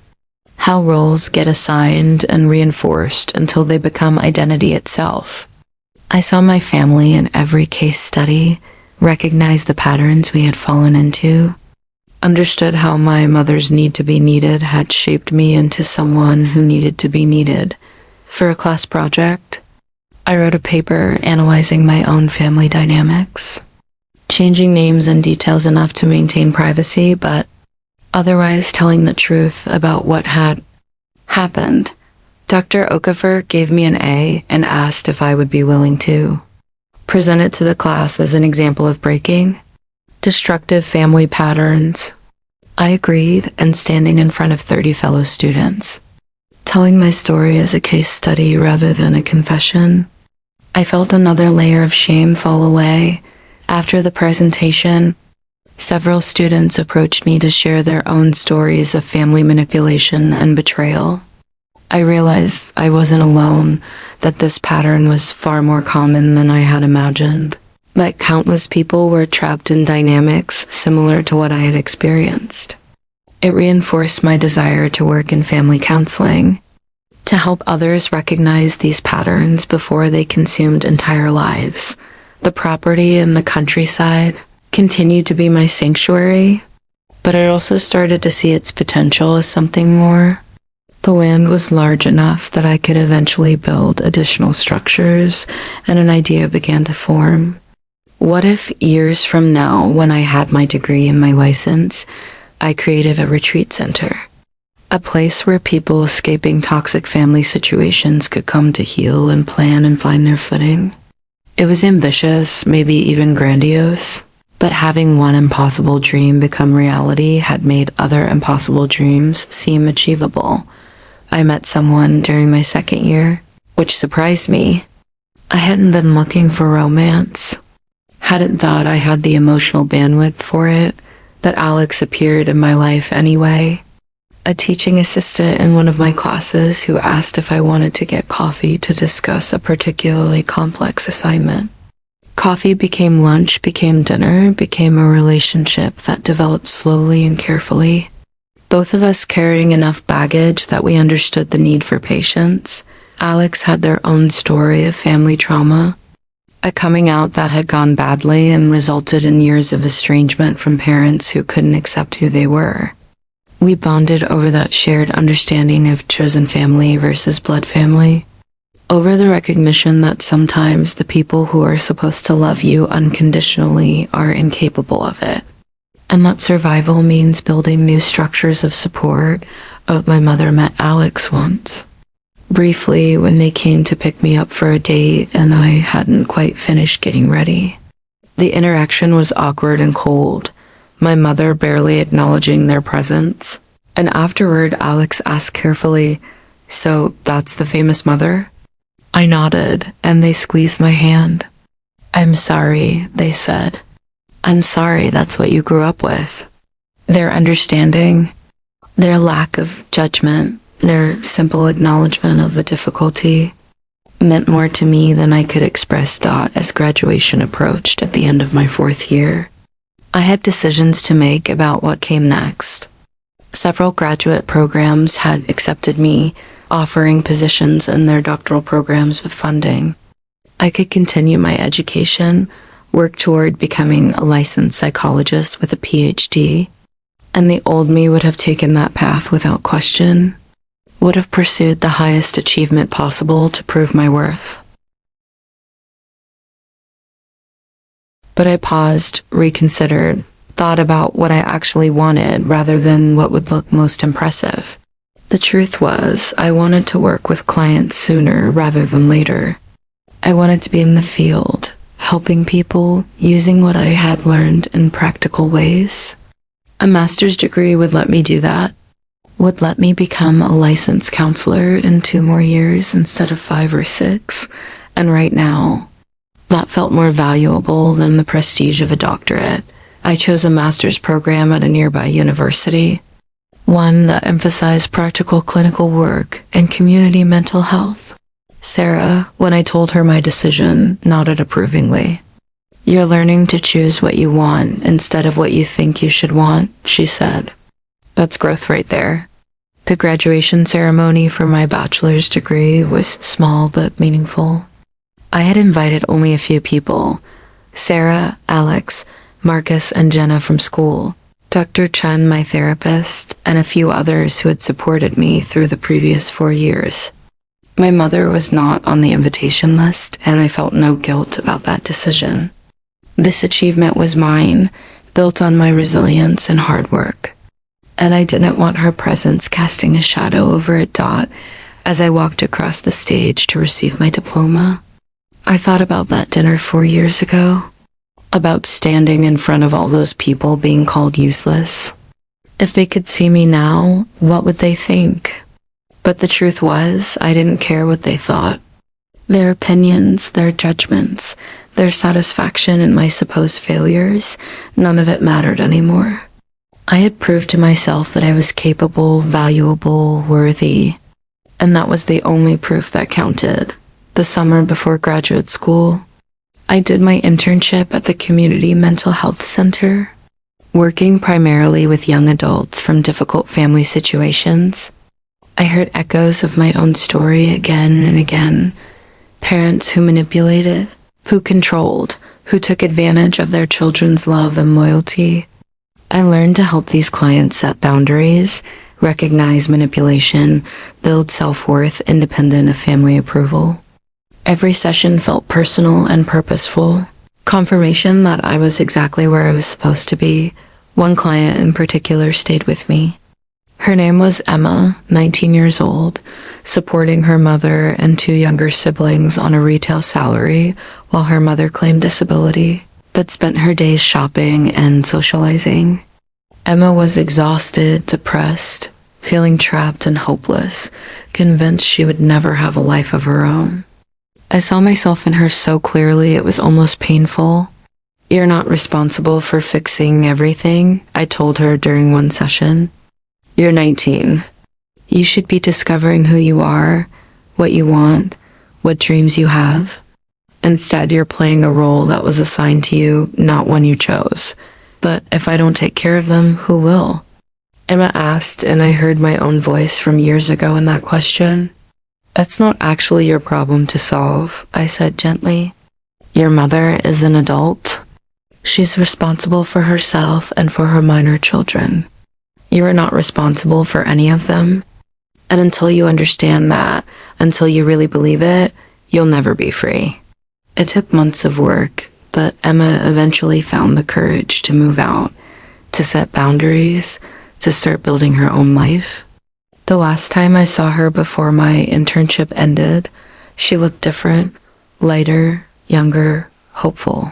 How roles get assigned and reinforced until they become identity itself. I saw my family in every case study, recognized the patterns we had fallen into, understood how my mother's need to be needed had shaped me into someone who needed to be needed. For a class project, I wrote a paper analyzing my own family dynamics, changing names and details enough to maintain privacy, but otherwise telling the truth about what had happened. Dr. Okafor gave me an A and asked if I would be willing to present it to the class as an example of breaking destructive family patterns. I agreed, and standing in front of 30 fellow students, telling my story as a case study rather than a confession, I felt another layer of shame fall away. After the presentation, several students approached me to share their own stories of family manipulation and betrayal. I realized I wasn't alone, that this pattern was far more common than I had imagined, that countless people were trapped in dynamics similar to what I had experienced. It reinforced my desire to work in family counseling, to help others recognize these patterns before they consumed entire lives. The property in the countryside continued to be my sanctuary, but I also started to see its potential as something more. The land was large enough that I could eventually build additional structures, and an idea began to form. What if years from now, when I had my degree and my license, I created a retreat center? A place where people escaping toxic family situations could come to heal and plan and find their footing. It was ambitious, maybe even grandiose, but having one impossible dream become reality had made other impossible dreams seem achievable. I met someone during my second year, which surprised me. I hadn't been looking for romance, hadn't thought I had the emotional bandwidth for it, that Alex appeared in my life anyway. A teaching assistant in one of my classes who asked if I wanted to get coffee to discuss a particularly complex assignment. Coffee became lunch, became dinner, became a relationship that developed slowly and carefully. Both of us carrying enough baggage that we understood the need for patience. Alex had their own story of family trauma, a coming out that had gone badly and resulted in years of estrangement from parents who couldn't accept who they were. We bonded over that shared understanding of chosen family versus blood family, over the recognition that sometimes the people who are supposed to love you unconditionally are incapable of it, and that survival means building new structures of support. My mother met Alex once, briefly, when they came to pick me up for a date and I hadn't quite finished getting ready. The interaction was awkward and cold, my mother barely acknowledging their presence, and afterward Alex asked carefully, So that's the famous mother? I nodded, and they squeezed my hand. I'm sorry, they said. I'm sorry that's what you grew up with. Their understanding, their lack of judgment, their simple acknowledgement of the difficulty meant more to me than I could express. As graduation approached at the end of my 4th year, I had decisions to make about what came next. Several graduate programs had accepted me, offering positions in their doctoral programs with funding. I could continue my education, work toward becoming a licensed psychologist with a PhD, and the old me would have taken that path without question, would have pursued the highest achievement possible to prove my worth. But I paused, reconsidered, thought about what I actually wanted rather than what would look most impressive. The truth was, I wanted to work with clients sooner rather than later. I wanted to be in the field, helping people, using what I had learned in practical ways. A master's degree would let me do that, would let me become a licensed counselor in 2 more years instead of 5 or 6, and right now, that felt more valuable than the prestige of a doctorate. I chose a master's program at a nearby university, one that emphasized practical clinical work and community mental health. Sarah, when I told her my decision, nodded approvingly. You're learning to choose what you want instead of what you think you should want, she said. That's growth right there. The graduation ceremony for my bachelor's degree was small but meaningful. I had invited only a few people: Sarah, Alex, Marcus, and Jenna from school, Dr. Chen, my therapist, and a few others who had supported me through the previous 4 years. My mother was not on the invitation list, and I felt no guilt about that decision. This achievement was mine, built on my resilience and hard work. And I didn't want her presence casting a shadow over it. As I walked across the stage to receive my diploma, I thought about that dinner 4 years ago, about standing in front of all those people being called useless. If they could see me now, what would they think? But the truth was, I didn't care what they thought. Their opinions, their judgments, their satisfaction in my supposed failures, none of it mattered anymore. I had proved to myself that I was capable, valuable, worthy, and that was the only proof that counted. The summer before graduate school, I did my internship at the Community Mental Health Center, working primarily with young adults from difficult family situations. I heard echoes of my own story again and again. Parents who manipulated, who controlled, who took advantage of their children's love and loyalty. I learned to help these clients set boundaries, recognize manipulation, build self-worth independent of family approval. Every session felt personal and purposeful, confirmation that I was exactly where I was supposed to be. One client in particular stayed with me. Her name was Emma, 19 years old, supporting her mother and 2 younger siblings on a retail salary while her mother claimed disability, but spent her days shopping and socializing. Emma was exhausted, depressed, feeling trapped and hopeless, convinced she would never have a life of her own. I saw myself in her so clearly it was almost painful. You're not responsible for fixing everything, I told her during one session. You're 19. You should be discovering who you are, what you want, what dreams you have. Instead, you're playing a role that was assigned to you, not one you chose. But if I don't take care of them, who will? Emma asked, and I heard my own voice from years ago in that question. That's not actually your problem to solve, I said gently. Your mother is an adult. She's responsible for herself and for her minor children. You are not responsible for any of them. And until you understand that, until you really believe it, you'll never be free. It took months of work, but Emma eventually found the courage to move out, to set boundaries, to start building her own life. The last time I saw her before my internship ended, she looked different, lighter, younger, hopeful.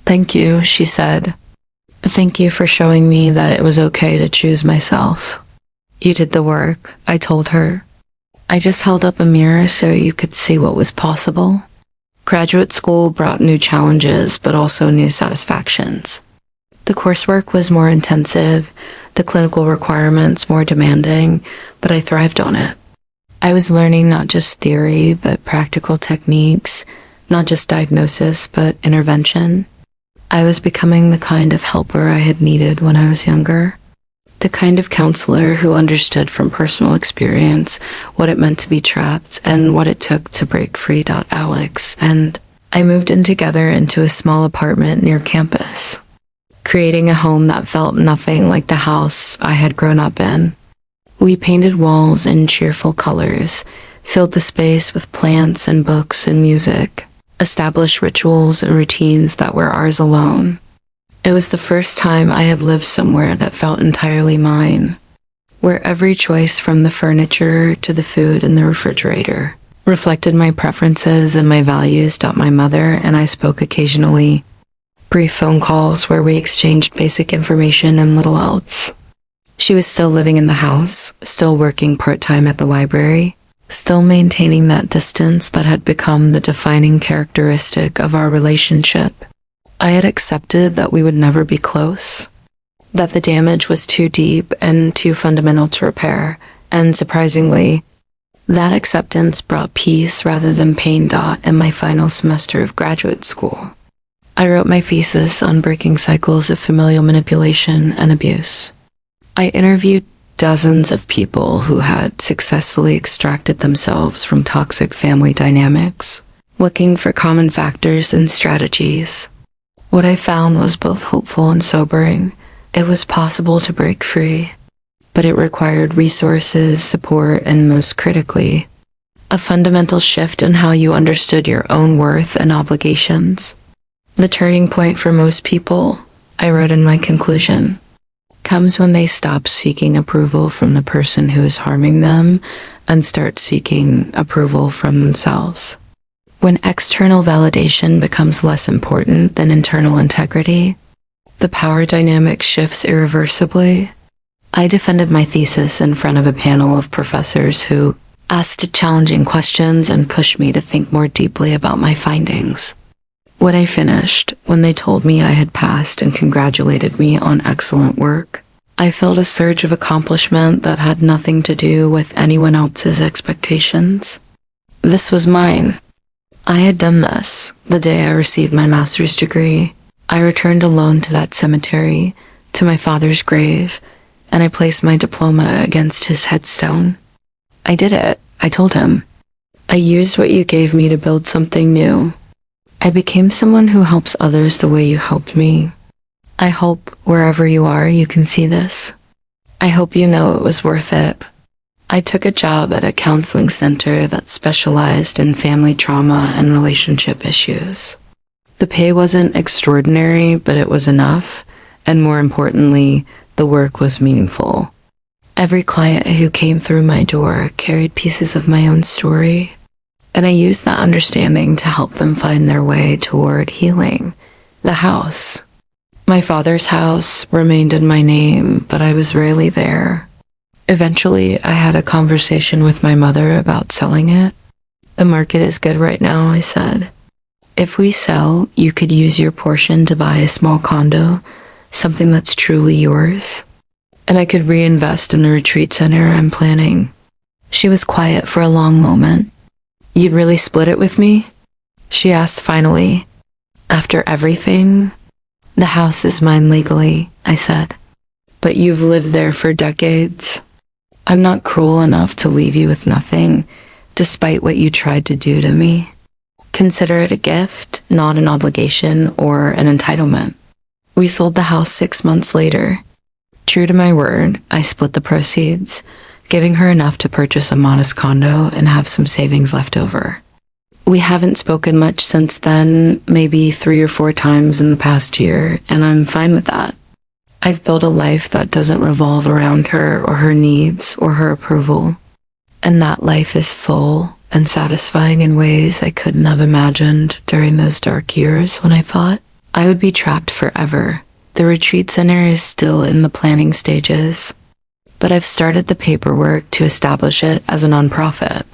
Thank you, she said. Thank you for showing me that it was okay to choose myself. You did the work, I told her. I just held up a mirror so you could see what was possible. Graduate school brought new challenges, but also new satisfactions. The coursework was more intensive, the clinical requirements more demanding, but I thrived on it. I was learning not just theory, but practical techniques, not just diagnosis, but intervention. I was becoming the kind of helper I had needed when I was younger. The kind of counselor who understood from personal experience what it meant to be trapped and what it took to break free. Alex and I moved in together into a small apartment near campus, creating a home that felt nothing like the house I had grown up in. We painted walls in cheerful colors, filled the space with plants and books and music, established rituals and routines that were ours alone. It was the first time I had lived somewhere that felt entirely mine, where every choice from the furniture to the food in the refrigerator reflected my preferences and my values. My mother and I spoke occasionally, brief phone calls where we exchanged basic information and little else. She was still living in the house, still working part-time at the library, still maintaining that distance that had become the defining characteristic of our relationship. I had accepted that we would never be close, that the damage was too deep and too fundamental to repair, and surprisingly, that acceptance brought peace rather than pain. In my final semester of graduate school, I wrote my thesis on breaking cycles of familial manipulation and abuse. I interviewed dozens of people who had successfully extracted themselves from toxic family dynamics, looking for common factors and strategies. What I found was both hopeful and sobering. It was possible to break free, but it required resources, support, and most critically, a fundamental shift in how you understood your own worth and obligations. The turning point for most people, I wrote in my conclusion, comes when they stop seeking approval from the person who is harming them and start seeking approval from themselves. When external validation becomes less important than internal integrity, the power dynamic shifts irreversibly. I defended my thesis in front of a panel of professors who asked challenging questions and pushed me to think more deeply about my findings. When I finished, when they told me I had passed and congratulated me on excellent work, I felt a surge of accomplishment that had nothing to do with anyone else's expectations. This was mine. I had done this the day I received my master's degree. I returned alone to that cemetery, to my father's grave, and I placed my diploma against his headstone. I did it, I told him. I used what you gave me to build something new. I became someone who helps others the way you helped me. I hope wherever you are, you can see this. I hope you know it was worth it. I took a job at a counseling center that specialized in family trauma and relationship issues. The pay wasn't extraordinary, but it was enough, and more importantly, the work was meaningful. Every client who came through my door carried pieces of my own story, and I used that understanding to help them find their way toward healing. The house, my father's house, remained in my name, but I was rarely there. Eventually, I had a conversation with my mother about selling it. The market is good right now, I said. If we sell, you could use your portion to buy a small condo, something that's truly yours, and I could reinvest in the retreat center I'm planning. She was quiet for a long moment. You'd really split it with me? She asked finally. After everything? The house is mine legally, I said. But you've lived there for decades. I'm not cruel enough to leave you with nothing, despite what you tried to do to me. Consider it a gift, not an obligation or an entitlement. We sold the house 6 months later. True to my word, I split the proceeds, giving her enough to purchase a modest condo and have some savings left over. We haven't spoken much since then, maybe 3 or 4 times in the past year, and I'm fine with that. I've built a life that doesn't revolve around her or her needs or her approval, and that life is full and satisfying in ways I couldn't have imagined during those dark years when I thought I would be trapped forever. The retreat center is still in the planning stages, but I've started the paperwork to establish it as a nonprofit.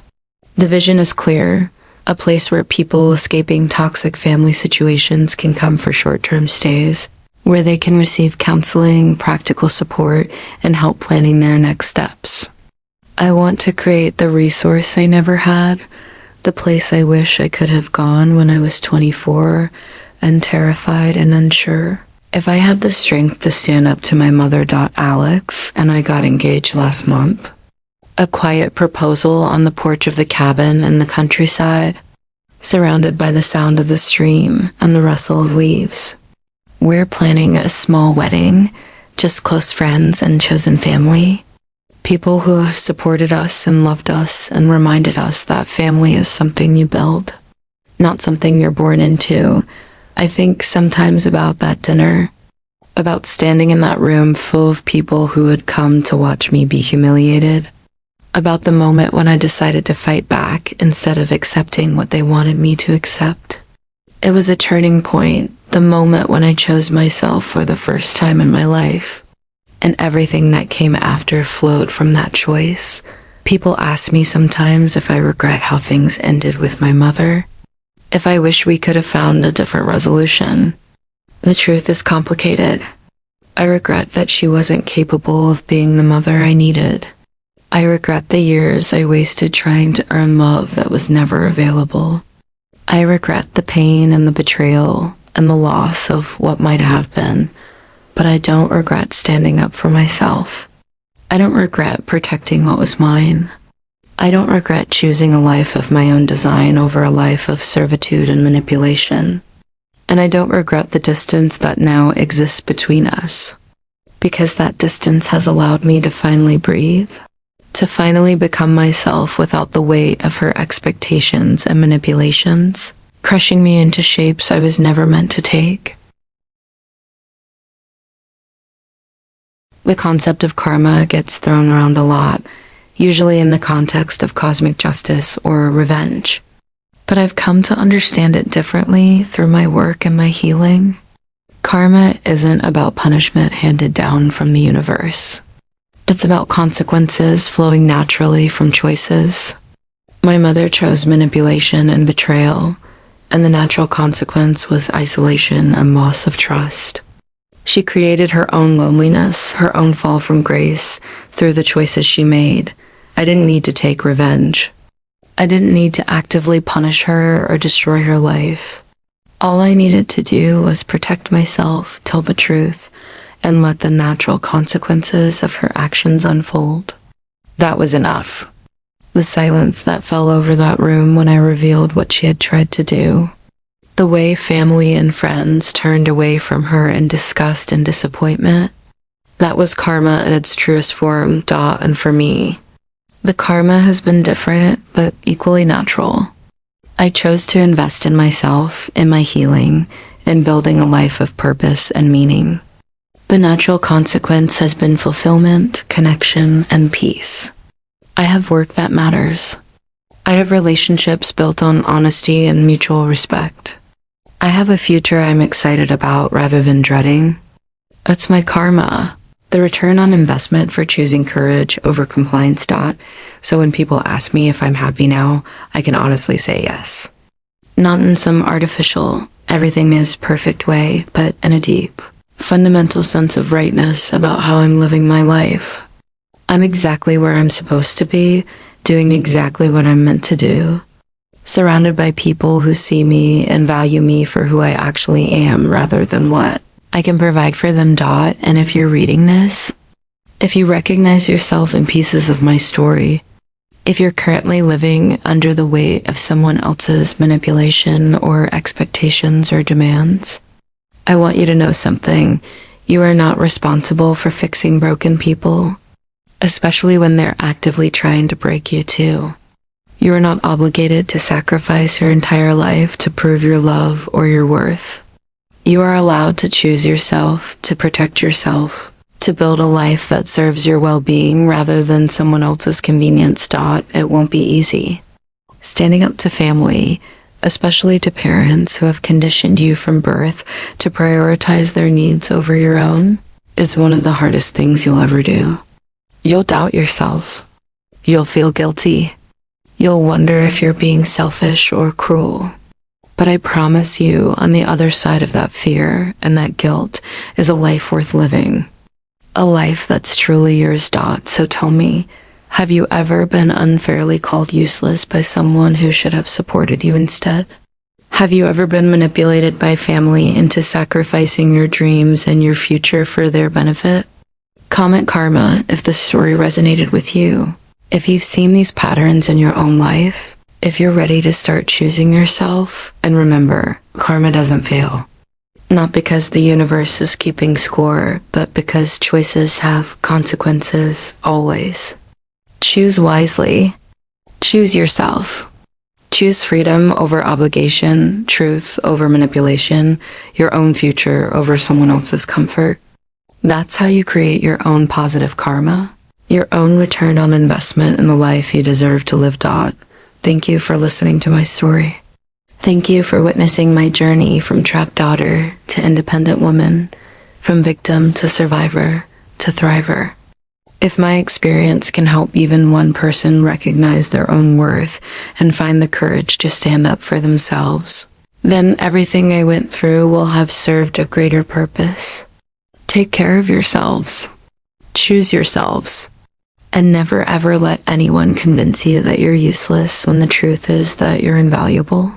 The vision is clear, a place where people escaping toxic family situations can come for short-term stays, where they can receive counseling, practical support, and help planning their next steps. I want to create the resource I never had, the place I wish I could have gone when I was 24 and terrified and unsure. If I had the strength to stand up to my mother, Alex, and I got engaged last month, a quiet proposal on the porch of the cabin in the countryside, surrounded by the sound of the stream and the rustle of leaves. We're planning a small wedding, just close friends and chosen family. People who have supported us and loved us and reminded us that family is something you build, not something you're born into. I think sometimes about that dinner, about standing in that room full of people who had come to watch me be humiliated, about the moment when I decided to fight back instead of accepting what they wanted me to accept. It was a turning point, the moment when I chose myself for the first time in my life, and everything that came after flowed from that choice. People ask me sometimes if I regret how things ended with my mother, if I wish we could have found a different resolution. The truth is complicated. I regret that she wasn't capable of being the mother I needed. I regret the years I wasted trying to earn love that was never available. I regret the pain and the betrayal and the loss of what might have been, but I don't regret standing up for myself. I don't regret protecting what was mine. I don't regret choosing a life of my own design over a life of servitude and manipulation. And I don't regret the distance that now exists between us, because that distance has allowed me to finally breathe, to finally become myself without the weight of her expectations and manipulations, crushing me into shapes I was never meant to take. The concept of karma gets thrown around a lot, usually in the context of cosmic justice or revenge. But I've come to understand it differently through my work and my healing. Karma isn't about punishment handed down from the universe. It's about consequences flowing naturally from choices. My mother chose manipulation and betrayal, and the natural consequence was isolation and loss of trust. She created her own loneliness, her own fall from grace, through the choices she made. I didn't need to take revenge. I didn't need to actively punish her or destroy her life. All I needed to do was protect myself, tell the truth, and let the natural consequences of her actions unfold. That was enough. The silence that fell over that room when I revealed what she had tried to do. The way family and friends turned away from her in disgust and disappointment. That was karma in its truest form, and for me, the karma has been different, but equally natural. I chose to invest in myself, in my healing, in building a life of purpose and meaning. The natural consequence has been fulfillment, connection, and peace. I have work that matters. I have relationships built on honesty and mutual respect. I have a future I'm excited about rather than dreading. That's my karma. The return on investment for choosing courage over compliance. So when people ask me if I'm happy now, I can honestly say yes. Not in some artificial, everything is perfect way, but in a deep, fundamental sense of rightness about how I'm living my life. I'm exactly where I'm supposed to be, doing exactly what I'm meant to do, surrounded by people who see me and value me for who I actually am rather than what I can provide for them. And if you're reading this, if you recognize yourself in pieces of my story, if you're currently living under the weight of someone else's manipulation or expectations or demands, I want you to know something. You are not responsible for fixing broken people, especially when they're actively trying to break you too. You are not obligated to sacrifice your entire life to prove your love or your worth. You are allowed to choose yourself, to protect yourself, to build a life that serves your well-being rather than someone else's convenience. It won't be easy. Standing up to family, especially to parents who have conditioned you from birth to prioritize their needs over your own, is one of the hardest things you'll ever do. You'll doubt yourself. You'll feel guilty. You'll wonder if you're being selfish or cruel. But I promise you, on the other side of that fear and that guilt is a life worth living. A life that's truly yours. So tell me, have you ever been unfairly called useless by someone who should have supported you instead? Have you ever been manipulated by family into sacrificing your dreams and your future for their benefit? Comment karma if the story resonated with you. If you've seen these patterns in your own life, if you're ready to start choosing yourself, and remember, karma doesn't fail. Not because the universe is keeping score, but because choices have consequences, always. Choose wisely. Choose yourself. Choose freedom over obligation, truth over manipulation, your own future over someone else's comfort. That's how you create your own positive karma, your own return on investment in the life you deserve to live. Thank you for listening to my story. Thank you for witnessing my journey from trapped daughter to independent woman, from victim to survivor to thriver. If my experience can help even one person recognize their own worth and find the courage to stand up for themselves, then everything I went through will have served a greater purpose. Take care of yourselves. Choose yourselves. And never ever let anyone convince you that you're useless when the truth is that you're invaluable.